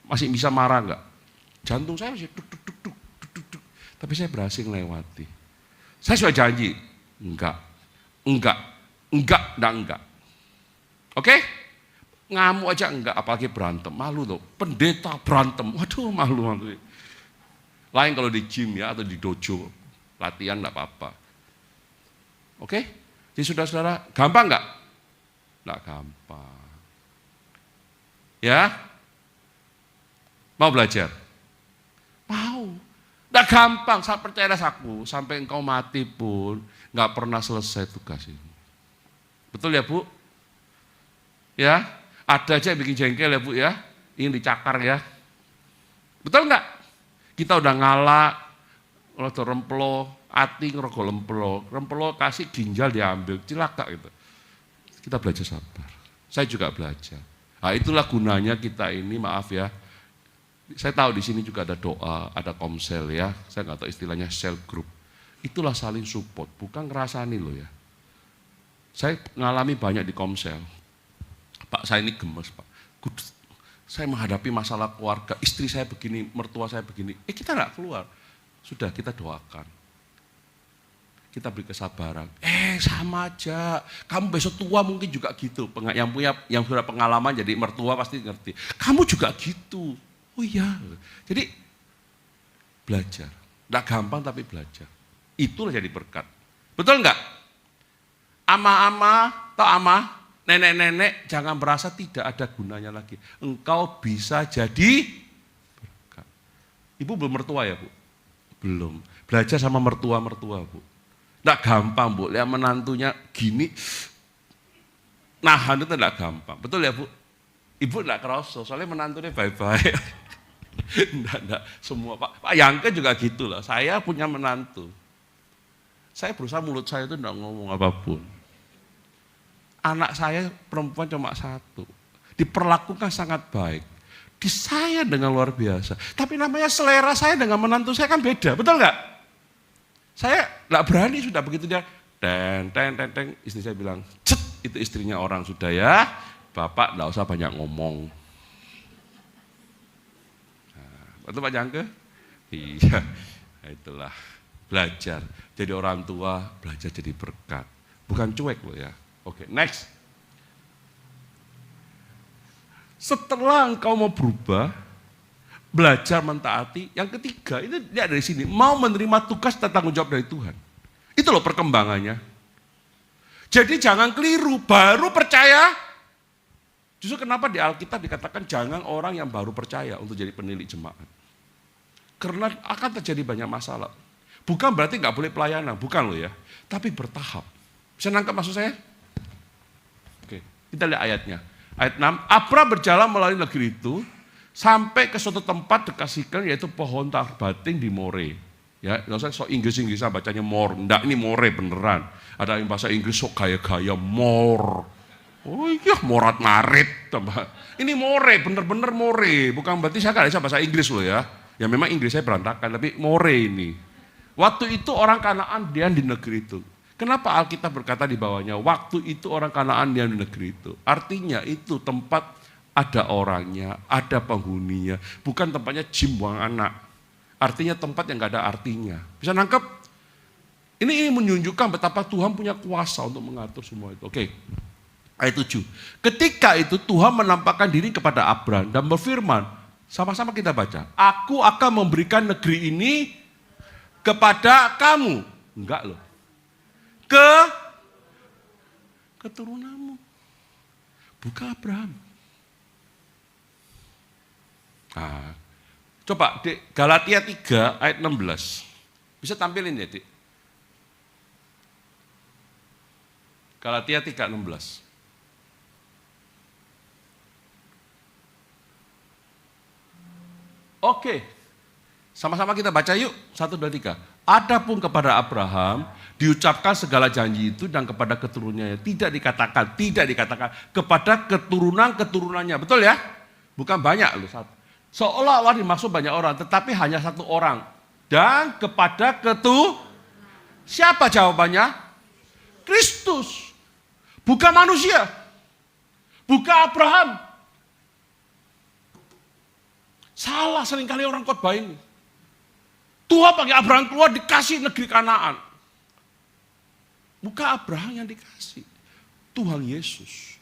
Masih bisa marah enggak? Jantung saya masih duk. Tapi saya berhasil melewati. Saya sudah janji, enggak. Oke? Ngamuk aja enggak, apalagi berantem. Malu tuh, pendeta berantem. Waduh, malu. Lain kalau di gym ya, atau di dojo. Latihan enggak apa-apa. Oke? Jadi saudara-saudara, gampang enggak? Enggak gampang. Ya? Mau belajar? Mau. Enggak gampang, saya percaya aku. Sampai engkau mati pun, enggak pernah selesai tugas ini. Betul ya Bu? Ya, ada aja yang bikin jengkel ya Bu ya, ingin dicakar ya. Betul enggak? Kita udah ngalak, rodo remplo, ati ngerogo remplo kasih ginjal diambil, cilaka gitu. Kita belajar sabar. Saya juga belajar. Nah, itulah gunanya kita ini, maaf ya. Saya tahu di sini juga ada doa, ada komsel ya. Saya nggak tahu istilahnya cell group. Itulah saling support, bukan ngerasani loh ya. Saya ngalami banyak di komsel. Pak, saya ini gemes Pak. Saya menghadapi masalah keluarga, istri saya begini, mertua saya begini. Kita nggak keluar. Sudah, kita doakan. Kita beri kesabaran. Sama aja. Kamu besok tua mungkin juga gitu. Yang sudah pengalaman jadi mertua pasti ngerti. Kamu juga gitu. Oh iya. Jadi belajar. Nggak gampang tapi belajar. Itulah jadi berkat. Betul nggak? Ama-ama atau ama, nenek-nenek jangan merasa tidak ada gunanya lagi. Engkau bisa jadi berkat. Ibu belum mertua ya Bu? Belum. Belajar sama mertua-mertua Bu. Nggak gampang Bu. Lihat menantunya gini. Nahan itu nggak gampang. Betul ya Bu? Ibu nggak kerasa. Soalnya menantunya baik-baik. Enggak. Semua Pak Yangke juga gitu lah. Saya punya menantu. Saya berusaha mulut saya itu enggak ngomong apapun. Anak saya perempuan cuma 1. Diperlakukan sangat baik. Disayang dengan luar biasa. Tapi namanya selera saya dengan menantu saya kan beda. Betul enggak? Saya enggak berani sudah begitu dia. Teng. Istri saya bilang, cet, itu istrinya orang sudah ya. Bapak enggak usah banyak ngomong. Betul Pak Jangke? Iya, itulah belajar. Jadi orang tua, belajar jadi berkat. Bukan cuek loh ya. Oke, next. Setelah engkau mau berubah, belajar mentaati. Yang ketiga, ini lihat dari sini. Mau menerima tugas dan tanggung jawab dari Tuhan. Itu loh perkembangannya. Jadi jangan keliru, baru percaya. Justru kenapa di Alkitab dikatakan jangan orang yang baru percaya untuk jadi penilik jemaat. Karena akan terjadi banyak masalah. Bukan berarti nggak boleh pelayanan, bukan loh ya. Tapi bertahap. Bisa nangkap maksud saya? Oke, kita lihat ayatnya. Ayat 6, Abram berjalan melalui negeri itu sampai ke suatu tempat dekat Sikem yaitu pohon tarbating di More. Ya, nggak usah sok Inggris-Inggrisan bacanya more. Enggak, ini More beneran. Ada yang bahasa Inggris sok gaya-gaya more. Oh iya, morat marit. Ini More, bener-bener More. Bukan berarti saya nggak bisa bahasa Inggris loh ya. Ya memang Inggris saya berantakan, tapi More ini. Waktu itu orang Kanaan diam di negeri itu. Kenapa Alkitab berkata di bawahnya, waktu itu orang Kanaan yang di negeri itu. Artinya itu tempat ada orangnya, ada penghuninya. Bukan tempatnya gym buang anak. Artinya tempat yang gak ada artinya. Bisa nangkep? Ini menunjukkan betapa Tuhan punya kuasa untuk mengatur semua itu. Oke, ayat 7. Ketika itu Tuhan menampakkan diri kepada Abraham dan berfirman, sama-sama kita baca, aku akan memberikan negeri ini kepada kamu. Enggak loh. Keturunanmu. Bukan Abraham. Nah, coba Dek, Galatia 3 ayat 16. Bisa tampilin ya, Dek? Galatia 3:16. Oke. Sama-sama kita baca yuk. 1, 2, 3. Adapun kepada Abraham diucapkan segala janji itu dan kepada keturunannya. Tidak dikatakan kepada keturunan-keturunannya. Betul ya? Bukan banyak loh. Seolah-olah dimaksud banyak orang, tetapi hanya satu orang. Dan kepada siapa jawabannya? Kristus. Bukan manusia. Bukan Abraham. Salah seringkali orang khotbah ini. Tuhan pakai Abraham keluar dikasih negeri Kanaan. Bukan Abraham yang dikasih. Tuhan Yesus.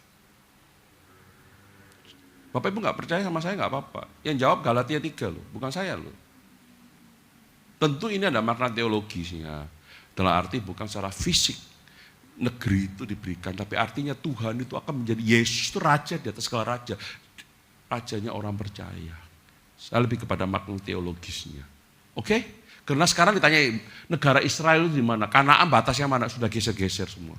Bapak Ibu gak percaya sama saya gak apa-apa. Yang jawab Galatia 3 loh, bukan saya loh. Tentu ini ada makna teologisnya. Dalam arti bukan secara fisik. Negeri itu diberikan, tapi artinya Tuhan itu akan menjadi Yesus itu raja di atas segala raja. Rajanya orang percaya. Saya lebih kepada makna teologisnya. Oke? Karena sekarang ditanya negara Israel itu di mana? Kanaan batasnya mana? Sudah geser-geser semua.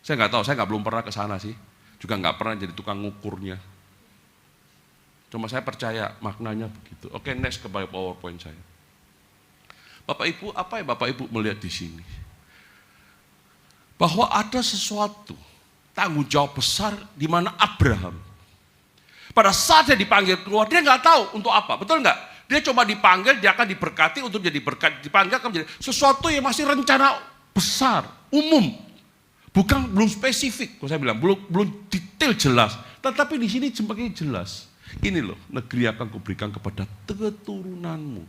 Saya nggak tahu, saya belum pernah ke sana sih. Juga nggak pernah jadi tukang ngukurnya. Cuma saya percaya maknanya begitu. Oke, next ke PowerPoint saya. Bapak Ibu, apa yang Bapak Ibu melihat di sini? Bahwa ada sesuatu tanggung jawab besar di mana Abraham pada saat dia dipanggil keluar, dia nggak tahu untuk apa, betul nggak? Dia cuma dipanggil, dia akan diberkati untuk jadi berkat, dipanggil akan menjadi sesuatu yang masih rencana besar, umum, belum spesifik. Kalau saya bilang belum detail jelas, tetapi di sini semakin jelas. Ini loh negeri akan kuberikan kepada keturunanmu.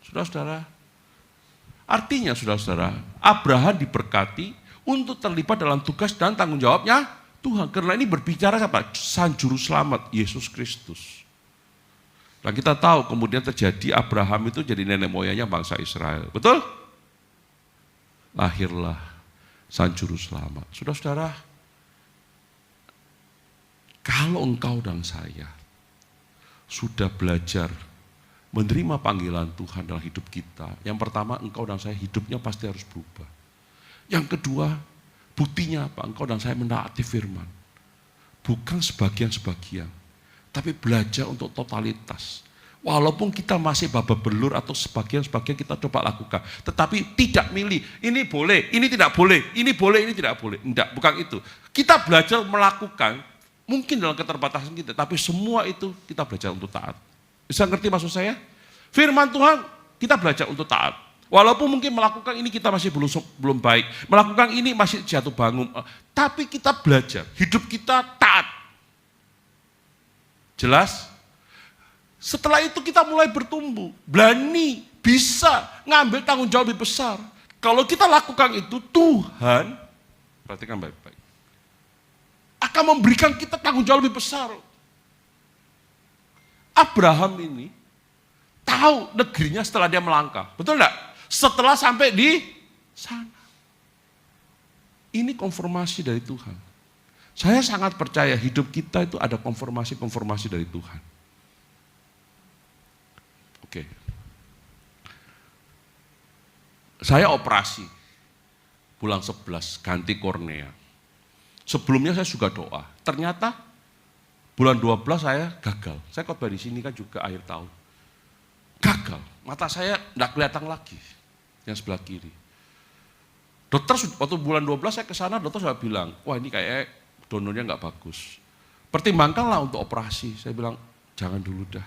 Saudara-saudara, artinya saudara-saudara, Abraham diberkati untuk terlibat dalam tugas dan tanggung jawabnya Tuhan. Karena ini berbicara apa? Sang Juru Selamat, Yesus Kristus. Nah kita tahu kemudian terjadi Abraham itu jadi nenek moyangnya bangsa Israel. Betul? Lahirlah Sang Juru Selamat. Saudara-saudara, kalau engkau dan saya sudah belajar menerima panggilan Tuhan dalam hidup kita, yang pertama engkau dan saya hidupnya pasti harus berubah. Yang kedua, buktinya apa? Engkau dan saya menaati firman. Bukan sebagian-sebagian, tapi belajar untuk totalitas. Walaupun kita masih babak belur atau sebagian-sebagian kita coba lakukan. Tetapi tidak milih, ini boleh, ini tidak boleh, ini boleh, ini tidak boleh. Tidak, bukan itu. Kita belajar melakukan, mungkin dalam keterbatasan kita, tapi semua itu kita belajar untuk taat. Bisa ngerti maksud saya? Firman Tuhan kita belajar untuk taat. Walaupun mungkin melakukan ini kita masih belum baik, melakukan ini masih jatuh bangun, tapi kita belajar, hidup kita taat. Jelas? Setelah itu kita mulai bertumbuh, berani, bisa ngambil tanggung jawab lebih besar. Kalau kita lakukan itu, Tuhan, perhatikan baik-baik, akan memberikan kita tanggung jawab lebih besar. Abraham ini tahu negerinya setelah dia melangkah, betul enggak? Setelah sampai di sana. Ini konfirmasi dari Tuhan. Saya sangat percaya hidup kita itu ada konfirmasi-konfirmasi dari Tuhan. Oke. Saya operasi bulan 11 ganti kornea. Sebelumnya saya juga doa. Ternyata bulan 12 saya gagal. Saya khotbah di sini kan juga akhir tahun. Gagal. Mata saya enggak kelihatan lagi yang sebelah kiri. Dokter waktu bulan 12 saya ke sana, dokter sudah bilang, "Wah, ini kayak donornya nggak bagus. Pertimbangkanlah untuk operasi." Saya bilang, "Jangan dulu dah."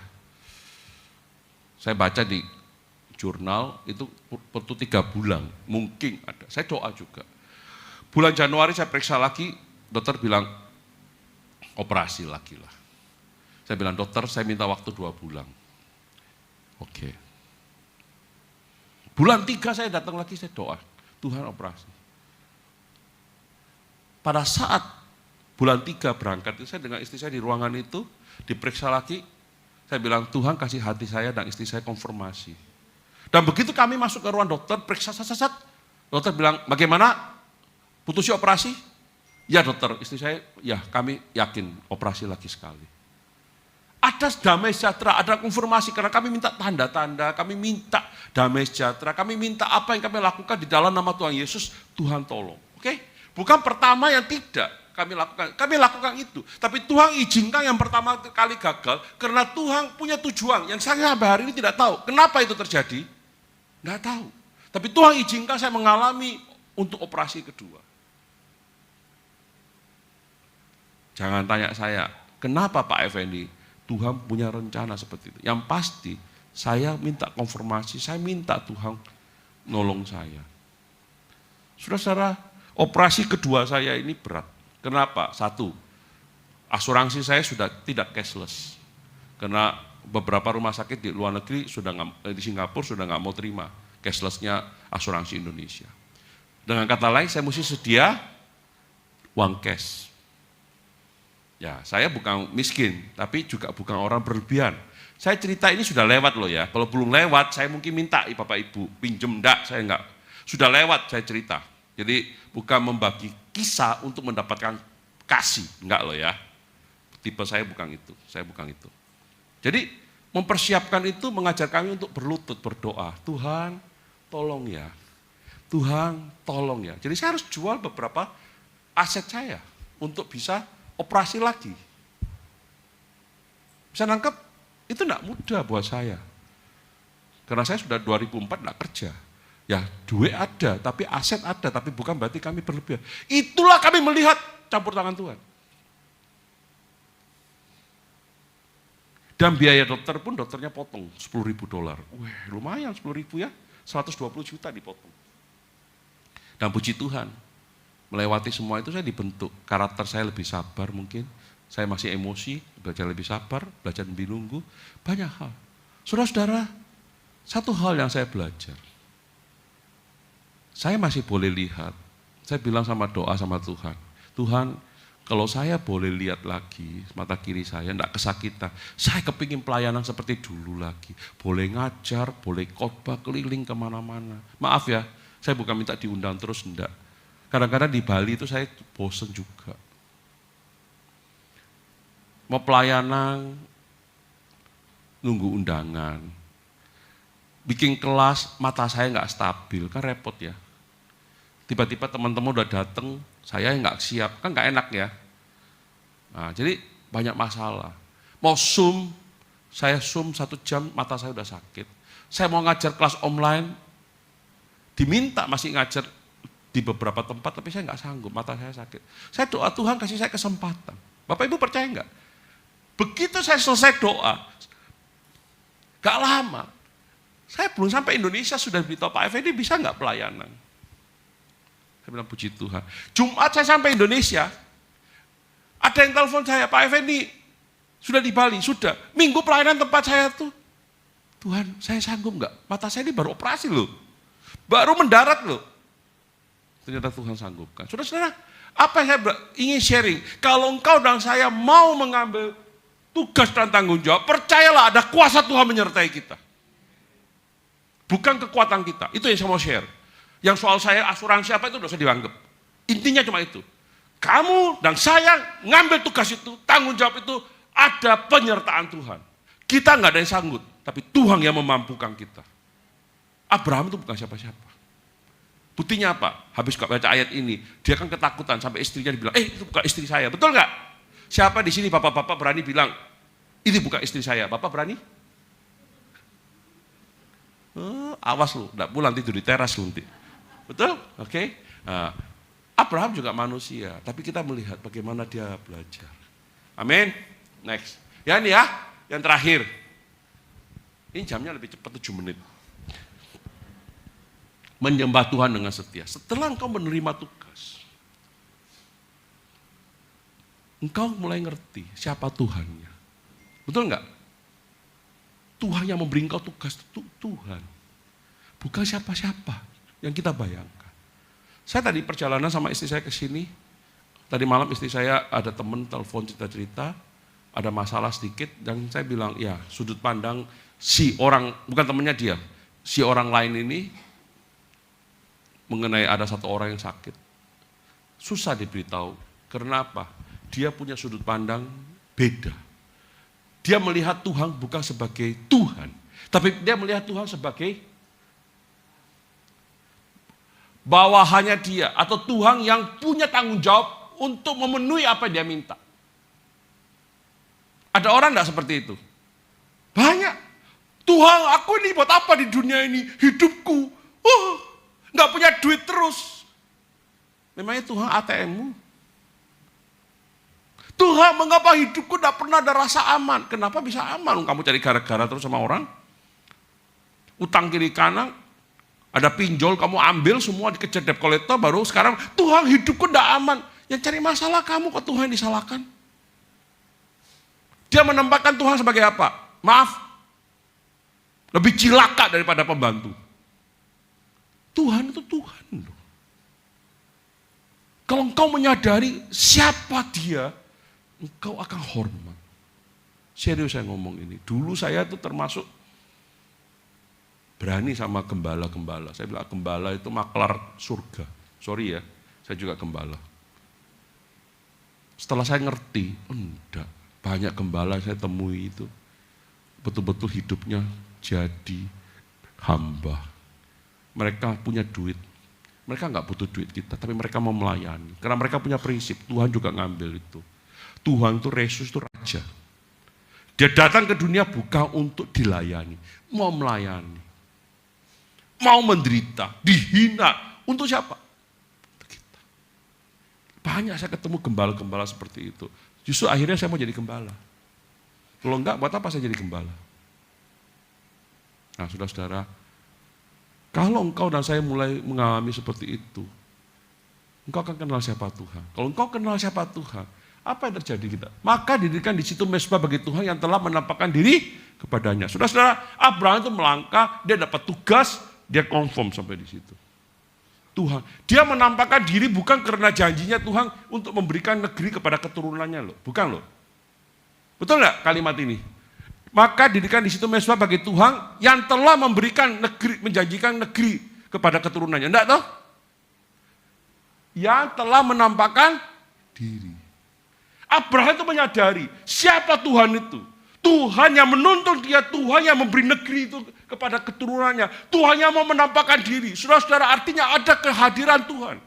Saya baca di jurnal itu perlu 3 bulan, mungkin ada. Saya doa juga. Bulan Januari saya periksa lagi, dokter bilang operasi lagi lah. Saya bilang, dokter saya minta waktu 2 bulan. Oke. Bulan 3 saya datang lagi, saya doa, Tuhan operasi. Pada saat bulan 3 berangkat, saya dengan istri saya di ruangan itu, diperiksa lagi, saya bilang, Tuhan kasih hati saya dan istri saya konfirmasi. Dan begitu kami masuk ke ruang dokter, periksa sat, dokter bilang, bagaimana? Putusi operasi? Ya dokter, istri saya, ya kami yakin operasi lagi sekali. Ada damai sejahtera, ada konfirmasi, karena kami minta tanda-tanda, kami minta damai sejahtera, kami minta apa yang kami lakukan di dalam nama Tuhan Yesus, Tuhan tolong. Oke? Bukan pertama yang tidak kami lakukan itu. Tapi Tuhan izinkan yang pertama kali gagal, karena Tuhan punya tujuan, yang saya sampai hari ini tidak tahu. Kenapa itu terjadi? Nggak tahu. Tapi Tuhan izinkan saya mengalami untuk operasi kedua. Jangan tanya saya, kenapa Pak Effendi? Tuhan punya rencana seperti itu. Yang pasti, saya minta konfirmasi, saya minta Tuhan nolong saya. Saudara-saudara, operasi kedua saya ini berat. Kenapa? 1, asuransi saya sudah tidak cashless. Karena beberapa rumah sakit di luar negeri, di Singapura sudah nggak mau terima cashlessnya asuransi Indonesia. Dengan kata lain, saya mesti sedia uang cash. Ya, saya bukan miskin, tapi juga bukan orang berlebihan. Saya cerita ini sudah lewat loh ya. Kalau belum lewat, saya mungkin minta Bapak Ibu pinjem, enggak, saya enggak. Sudah lewat saya cerita. Jadi bukan membagi kisah untuk mendapatkan kasih, enggak loh ya. Tipe saya bukan itu, Jadi mempersiapkan itu mengajar kami untuk berlutut, berdoa. Tuhan, tolong ya. Tuhan, tolong ya. Jadi saya harus jual beberapa aset saya untuk bisa operasi lagi. Bisa nangkep? Itu enggak mudah buat saya. Karena saya sudah 2004 enggak kerja. Ya duit ada, tapi aset ada, tapi bukan berarti kami berlebihan. Itulah kami melihat campur tangan Tuhan. Dan biaya dokter pun dokternya potong $10.000. Wah lumayan 10.000 ya, 120 juta dipotong. Dan puji Tuhan, melewati semua itu saya dibentuk, karakter saya lebih sabar mungkin, saya masih emosi, belajar lebih sabar, belajar lebih nunggu, banyak hal. Saudara-saudara, satu hal yang saya belajar, saya masih boleh lihat, saya bilang sama doa sama Tuhan, Tuhan kalau saya boleh lihat lagi, mata kiri saya enggak kesakitan, saya kepingin pelayanan seperti dulu lagi, boleh ngajar, boleh khotbah keliling kemana-mana. Maaf ya, saya bukan minta diundang terus, enggak. Kadang-kadang di Bali itu saya bosen juga. Mau pelayanan, nunggu undangan. Bikin kelas, mata saya nggak stabil, kan repot ya. Tiba-tiba teman-teman udah datang, saya nggak siap, kan nggak enak ya. Nah, jadi banyak masalah. Mau Zoom, saya Zoom 1 jam, mata saya udah sakit. Saya mau ngajar kelas online, diminta masih ngajar di beberapa tempat, tapi saya nggak sanggup, mata saya sakit. Saya doa Tuhan kasih saya kesempatan. Bapak Ibu percaya nggak? Begitu saya selesai doa, gak lama, saya belum sampai Indonesia sudah beritahu Pak Effendi bisa nggak pelayanan? Saya bilang puji Tuhan. Jumat saya sampai Indonesia, ada yang telepon saya, Pak Effendi sudah di Bali, sudah. Minggu pelayanan tempat saya tuh, Tuhan saya sanggup nggak? Mata saya ini baru operasi loh, baru mendarat loh. Ternyata Tuhan sanggupkan. Saudara-saudara, apa yang saya ingin sharing? Kalau engkau dan saya mau mengambil tugas dan tanggung jawab, percayalah ada kuasa Tuhan menyertai kita. Bukan kekuatan kita. Itu yang saya mau share. Yang soal saya asuransi apa itu tidak usah dianggap. Intinya cuma itu. Kamu dan saya ngambil tugas itu, tanggung jawab itu, ada penyertaan Tuhan. Kita nggak ada yang sanggup, tapi Tuhan yang memampukan kita. Abraham itu bukan siapa-siapa. Buktinya apa? Habis baca ayat ini, dia kan ketakutan sampai istrinya dibilang, itu bukan istri saya, betul nggak? Siapa di sini bapak-bapak berani bilang, ini bukan istri saya, bapak berani? Awas lu, nggak pulang tidur di teras lu nanti. Betul? Oke. Nah, Abraham juga manusia, tapi kita melihat bagaimana dia belajar. Amin. Next. Ya ini ya, yang terakhir. Ini jamnya lebih cepat 7 menit. menyembah Tuhan dengan setia. Setelah engkau menerima tugas, engkau mulai ngerti siapa Tuhannya. Betul enggak? Tuhan yang memberi engkau tugas itu Tuhan. Bukan siapa-siapa yang kita bayangkan. Saya tadi perjalanan sama istri saya ke sini. Tadi malam istri saya ada teman telepon cerita-cerita. Ada masalah sedikit. Dan saya bilang, ya sudut pandang si orang, bukan temannya dia. Si orang lain ini mengenai ada satu orang yang sakit. Susah diberitahu. Karena apa? Dia punya sudut pandang beda. Dia melihat Tuhan bukan sebagai Tuhan, tapi dia melihat Tuhan sebagai bawahannya dia, atau Tuhan yang punya tanggung jawab untuk memenuhi apa yang dia minta. Ada orang enggak seperti itu? Banyak. Tuhan, aku ini buat apa di dunia ini? Hidupku, enggak punya duit terus. Memangnya Tuhan ATM-mu? Tuhan, mengapa hidupku tidak pernah ada rasa aman? Kenapa bisa aman? Kamu cari gara-gara terus sama orang? Utang kiri kanan, ada pinjol, kamu ambil semua dikejar debt collector, baru sekarang Tuhan hidupku tidak aman. Yang cari masalah kamu, kok Tuhan disalahkan? Dia menempatkan Tuhan sebagai apa? Maaf, lebih cilaka daripada pembantu. Tuhan itu Tuhan loh. Kalau engkau menyadari siapa dia, engkau akan hormat. Serius saya ngomong ini. Dulu saya tuh termasuk berani sama gembala-gembala. Saya bilang gembala itu maklar surga. Sorry ya, saya juga gembala. Setelah saya ngerti, enggak. Banyak gembala saya temui itu. Betul-betul hidupnya jadi hamba. Mereka punya duit. Mereka enggak butuh duit kita, tapi mereka mau melayani. Karena mereka punya prinsip, Tuhan juga ngambil itu. Tuhan itu Yesus itu raja. Dia datang ke dunia bukan untuk dilayani, mau melayani. Mau menderita, dihina. Untuk siapa? Untuk kita. Banyak saya ketemu gembala-gembala seperti itu. Justru akhirnya saya mau jadi gembala. Kalau enggak, buat apa saya jadi gembala? Nah, saudara-saudara, kalau engkau dan saya mulai mengalami seperti itu, engkau akan kenal siapa Tuhan. Kalau engkau kenal siapa Tuhan, apa yang terjadi kita? Maka didirikan di situ mezbah bagi Tuhan yang telah menampakkan diri kepadanya. Saudara-saudara, Abraham itu melangkah, dia dapat tugas, dia konform sampai di situ. Tuhan, dia menampakkan diri bukan karena janjinya Tuhan untuk memberikan negeri kepada keturunannya loh, bukan loh. Betul enggak kalimat ini? Maka didirikan di situ mezbah bagi Tuhan yang telah memberikan negeri, menjanjikan negeri kepada keturunannya. Enggak toh? Yang telah menampakkan diri. Abraham itu menyadari siapa Tuhan itu. Tuhan yang menuntun dia, Tuhan yang memberi negeri itu kepada keturunannya. Tuhan yang mau menampakkan diri. Saudara-saudara, artinya ada kehadiran Tuhan.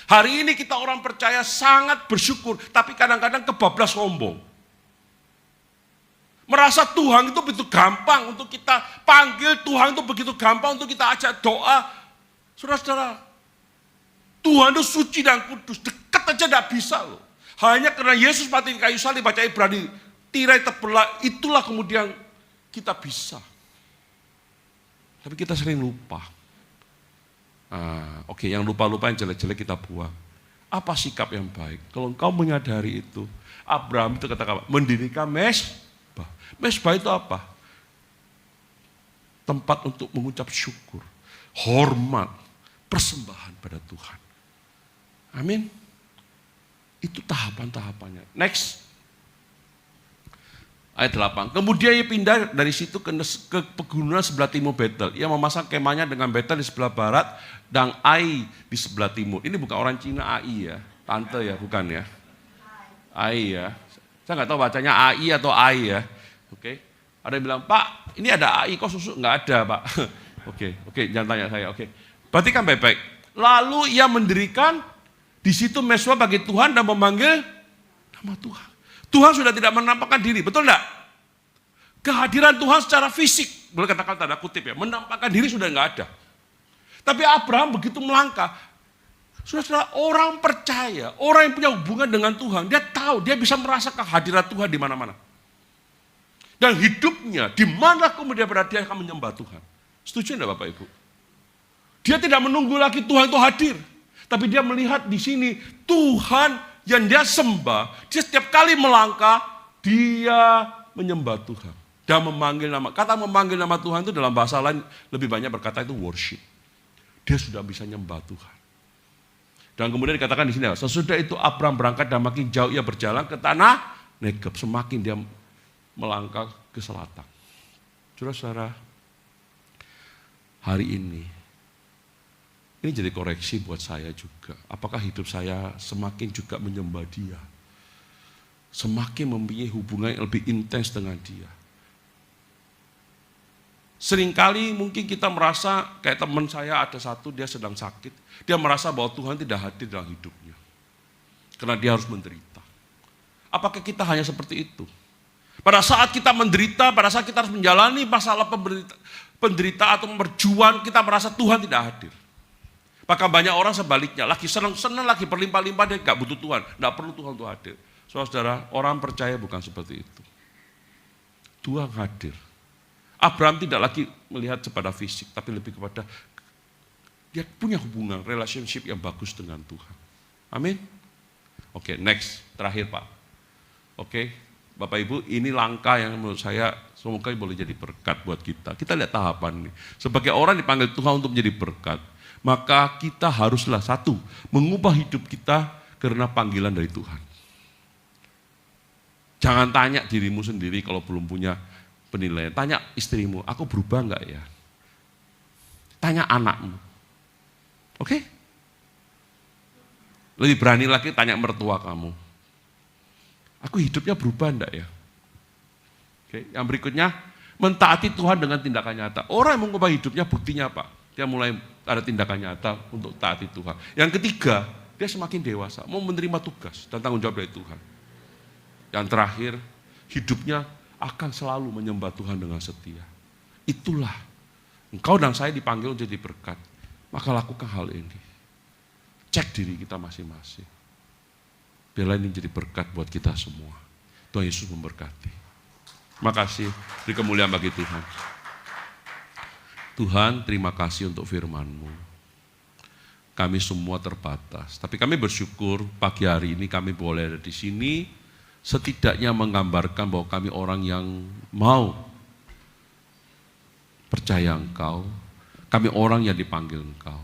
Hari ini kita orang percaya sangat bersyukur, tapi kadang-kadang kebablas sombong. Merasa Tuhan itu begitu gampang untuk kita panggil, Tuhan itu begitu gampang untuk kita ajak doa. Saudara-saudara, Tuhan itu suci dan kudus, dekat aja tidak bisa loh. Hanya karena Yesus mati di kayu salib, baca Ibrani, tirai terbelah, itulah kemudian kita bisa. Tapi kita sering lupa. Oke, yang lupa-lupa yang jelek-jelek kita buang. Apa sikap yang baik? Kalau engkau menyadari itu, Abraham itu kata apa? Mendirikan mezbah. Mezbah itu apa? Tempat untuk mengucap syukur, hormat, persembahan pada Tuhan. Amin. Itu tahapan-tahapannya. Next. Ayat 8. Kemudian ia pindah dari situ ke pegunungan sebelah timur Betel. Ia memasang kemahnya dengan Betel di sebelah barat dan Ai di sebelah timur. Ini bukan orang Cina Ai ya. Tante ya, bukan ya. Ai ya. Saya nggak tahu bacanya Ai atau Ai ya. Oke. Ada yang bilang, Pak, ini ada Ai kok susu? Nggak ada, Pak. Oke, jangan tanya saya. Oke. Berarti kan baik-baik. Lalu ia mendirikan di situ mezbah bagi Tuhan dan memanggil nama Tuhan. Tuhan sudah tidak menampakkan diri, betul enggak? Kehadiran Tuhan secara fisik, boleh katakan tanda kutip ya, menampakkan diri sudah enggak ada. Tapi Abraham begitu melangkah, saudara-saudara, orang percaya, orang yang punya hubungan dengan Tuhan, dia tahu, dia bisa merasakan kehadiran Tuhan di mana-mana. Dan hidupnya, di mana kemudian berada dia akan menyembah Tuhan. Setuju enggak Bapak Ibu? Dia tidak menunggu lagi Tuhan itu hadir. Tapi dia melihat di sini Tuhan yang dia sembah. Dia setiap kali melangkah, dia menyembah Tuhan. Dan memanggil nama. Kata memanggil nama Tuhan itu dalam bahasa lain lebih banyak berkata itu worship. Dia sudah bisa nyembah Tuhan. Dan kemudian dikatakan di sini, sesudah itu Abraham berangkat dan makin jauh ia berjalan ke tanah Negeb. Semakin dia melangkah ke selatan. Saudara-saudara, hari ini jadi koreksi buat saya juga. Apakah hidup saya semakin juga menyembah Dia? Semakin mempunyai hubungan yang lebih intens dengan Dia. Seringkali mungkin kita merasa kayak teman saya ada satu, dia sedang sakit. Dia merasa bahwa Tuhan tidak hadir dalam hidupnya. Karena dia harus menderita. Apakah kita hanya seperti itu? Pada saat kita menderita, pada saat kita harus menjalani masalah penderitaan atau berjuang, kita merasa Tuhan tidak hadir. Bahkan banyak orang sebaliknya, lagi senang-senang, lagi berlimpah-limpah, dia gak butuh Tuhan, gak perlu Tuhan untuk hadir. Saudara, orang percaya bukan seperti itu. Tuhan hadir. Abraham tidak lagi melihat kepada fisik, tapi lebih kepada dia punya hubungan, relationship yang bagus dengan Tuhan. Amin. Oke, next, terakhir Pak. Oke, Bapak Ibu, ini langkah yang menurut saya semoga boleh jadi berkat buat kita. Kita lihat tahapan ini. Sebagai orang dipanggil Tuhan untuk menjadi berkat, maka kita haruslah satu, mengubah hidup kita karena panggilan dari Tuhan. Jangan tanya dirimu sendiri kalau belum punya penilaian. Tanya istrimu, aku berubah enggak ya? Tanya anakmu. Oke? Lebih berani lagi tanya mertua kamu. Aku hidupnya berubah enggak ya? Oke, yang berikutnya, mentaati Tuhan dengan tindakan nyata. Orang yang mengubah hidupnya buktinya apa? Dia mulai ada tindakan nyata untuk taati Tuhan. Yang ketiga, dia semakin dewasa, mau menerima tugas dan tanggung jawab dari Tuhan. Yang terakhir, hidupnya akan selalu menyembah Tuhan dengan setia. Itulah, engkau dan saya dipanggil jadi berkat, maka lakukan hal ini. Cek diri kita masing-masing. Biarlah ini jadi berkat buat kita semua. Tuhan Yesus memberkati. Terima kasih, beri kemuliaan bagi Tuhan. Tuhan, terima kasih untuk firman-Mu. Kami semua terbatas, tapi kami bersyukur pagi hari ini kami boleh ada di sini, setidaknya menggambarkan bahwa kami orang yang mau percaya Engkau, kami orang yang dipanggil Engkau.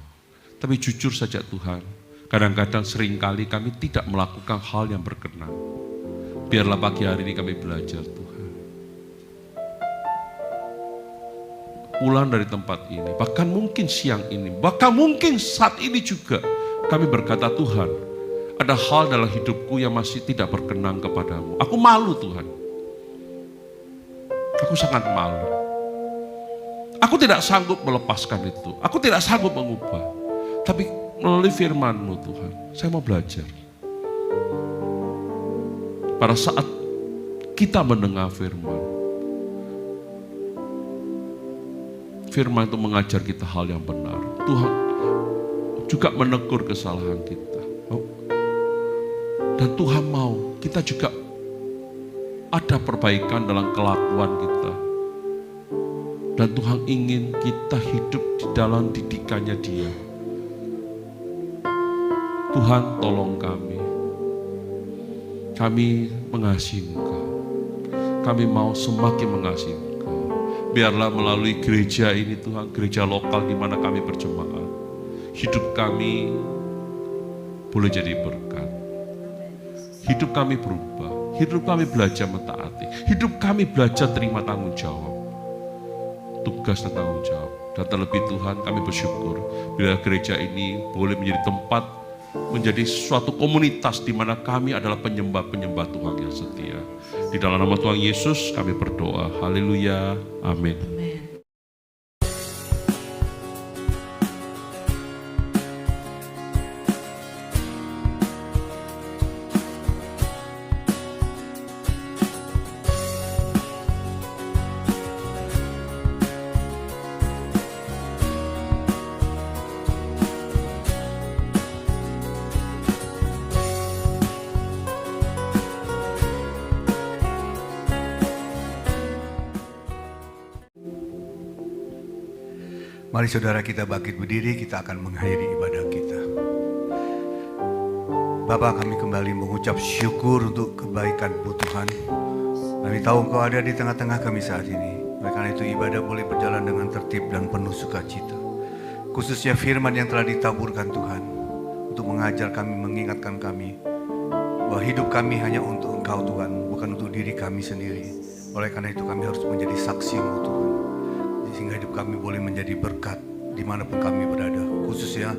Tapi jujur saja Tuhan, kadang-kadang seringkali kami tidak melakukan hal yang berkenan. Biarlah pagi hari ini kami belajar Tuhan. Pulang dari tempat ini, bahkan mungkin siang ini, bahkan mungkin saat ini juga kami berkata, Tuhan, ada hal dalam hidupku yang masih tidak berkenan kepadamu. Aku malu Tuhan. Aku sangat malu. Aku tidak sanggup melepaskan itu. Aku tidak sanggup mengubah. Tapi melalui firman-Mu Tuhan, saya mau belajar. Pada saat kita mendengar firman, firman itu mengajar kita hal yang benar. Tuhan juga menegur kesalahan kita. Dan Tuhan mau kita juga ada perbaikan dalam kelakuan kita. Dan Tuhan ingin kita hidup di dalam didikannya Dia. Tuhan tolong kami. Kami mengasihi Engkau. Kami mau semakin mengasihi Engkau. Biarlah melalui gereja ini Tuhan, gereja lokal di mana kami berjemaat, hidup kami boleh jadi berkat. Hidup kami berubah, hidup kami belajar mentaati, hidup kami belajar terima tanggung jawab. Tugas dan tanggung jawab. Dan terlebih Tuhan, kami bersyukur bila gereja ini boleh menjadi tempat, menjadi suatu komunitas di mana kami adalah penyembah-penyembah Tuhan yang setia. Di dalam nama Tuhan Yesus kami berdoa. Haleluya. Amin. Amin. Mari saudara kita bangkit berdiri, kita akan mengakhiri ibadah kita. Bapa, kami kembali mengucap syukur untuk kebaikan-Mu Tuhan. Kami tahu Engkau ada di tengah-tengah kami saat ini. Oleh karena itu ibadah boleh berjalan dengan tertib dan penuh sukacita. Khususnya firman yang telah ditaburkan Tuhan, untuk mengajar kami, mengingatkan kami, bahwa hidup kami hanya untuk Engkau Tuhan, bukan untuk diri kami sendiri. Oleh karena itu kami harus menjadi saksi-Mu Tuhan. Sehingga hidup kami boleh menjadi berkat dimanapun kami berada. Khususnya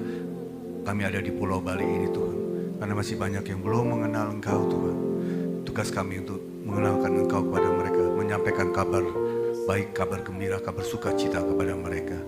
kami ada di Pulau Bali ini Tuhan. Karena masih banyak yang belum mengenal Engkau Tuhan. Tugas kami untuk mengenalkan Engkau kepada mereka. Menyampaikan kabar baik, kabar gembira, kabar sukacita kepada mereka.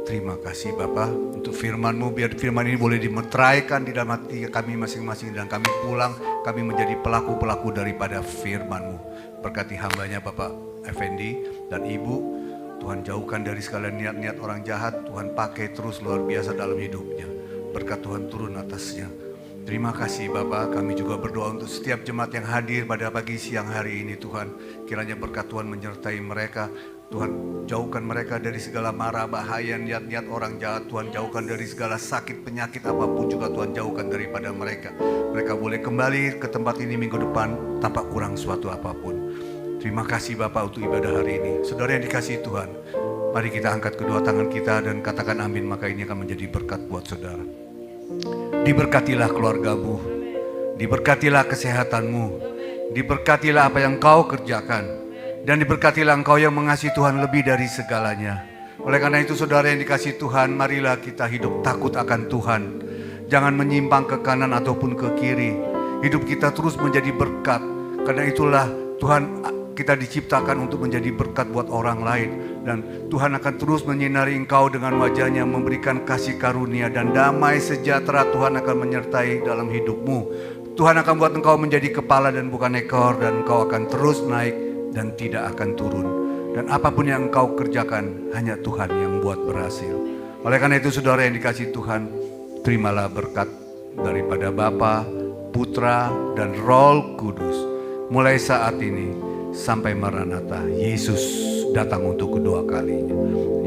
Terima kasih Bapa untuk firman-Mu. Biar firman ini boleh dimeteraikan di dalam hati kami masing-masing. Dan kami pulang, kami menjadi pelaku-pelaku daripada firman-Mu. Berkati hambanya Bapak Effendi dan Ibu. Tuhan jauhkan dari segala niat-niat orang jahat. Tuhan pakai terus luar biasa dalam hidupnya. Berkat Tuhan turun atasnya. Terima kasih Bapak. Kami juga berdoa untuk setiap jemaat yang hadir pada pagi siang hari ini Tuhan. Kiranya berkat Tuhan menyertai mereka. Tuhan jauhkan mereka dari segala mara bahaya, niat-niat orang jahat. Tuhan jauhkan dari segala sakit, penyakit apapun juga Tuhan jauhkan daripada mereka. Mereka boleh kembali ke tempat ini minggu depan tanpa kurang suatu apapun. Terima kasih Bapak untuk ibadah hari ini. Saudara yang dikasihi Tuhan, mari kita angkat kedua tangan kita dan katakan amin, maka ini akan menjadi berkat buat saudara. Diberkatilah keluargamu, diberkatilah kesehatanmu, diberkatilah apa yang kau kerjakan, dan diberkatilah engkau yang mengasihi Tuhan lebih dari segalanya. Oleh karena itu saudara yang dikasihi Tuhan, marilah kita hidup takut akan Tuhan. Jangan menyimpang ke kanan ataupun ke kiri. Hidup kita terus menjadi berkat. Karena itulah Tuhan, kita diciptakan untuk menjadi berkat buat orang lain. Dan Tuhan akan terus menyinari engkau dengan wajahnya, memberikan kasih karunia dan damai sejahtera Tuhan akan menyertai dalam hidupmu. Tuhan akan buat engkau menjadi kepala dan bukan ekor. Dan engkau akan terus naik dan tidak akan turun. Dan apapun yang engkau kerjakan, hanya Tuhan yang buat berhasil. Oleh karena itu saudara yang dikasihi Tuhan, terimalah berkat daripada Bapa, Putra, dan Roh Kudus. Mulai saat ini sampai Maranatha, Yesus datang untuk kedua kalinya.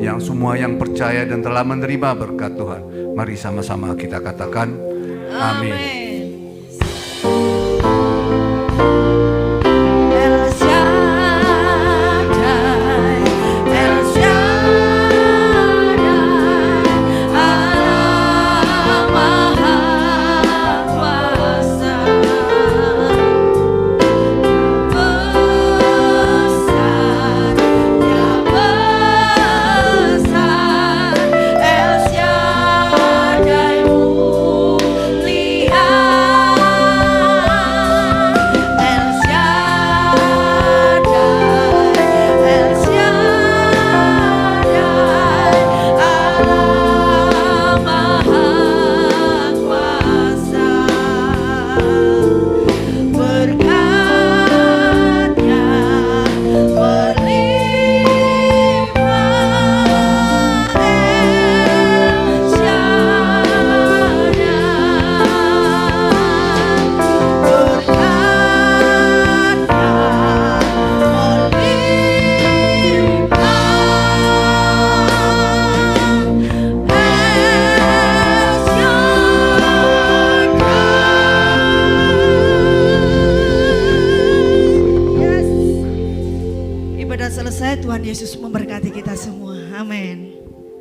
Yang semua yang percaya dan telah menerima berkat Tuhan, mari sama-sama kita katakan amin. Selesai, Tuhan Yesus memberkati kita semua. Amin.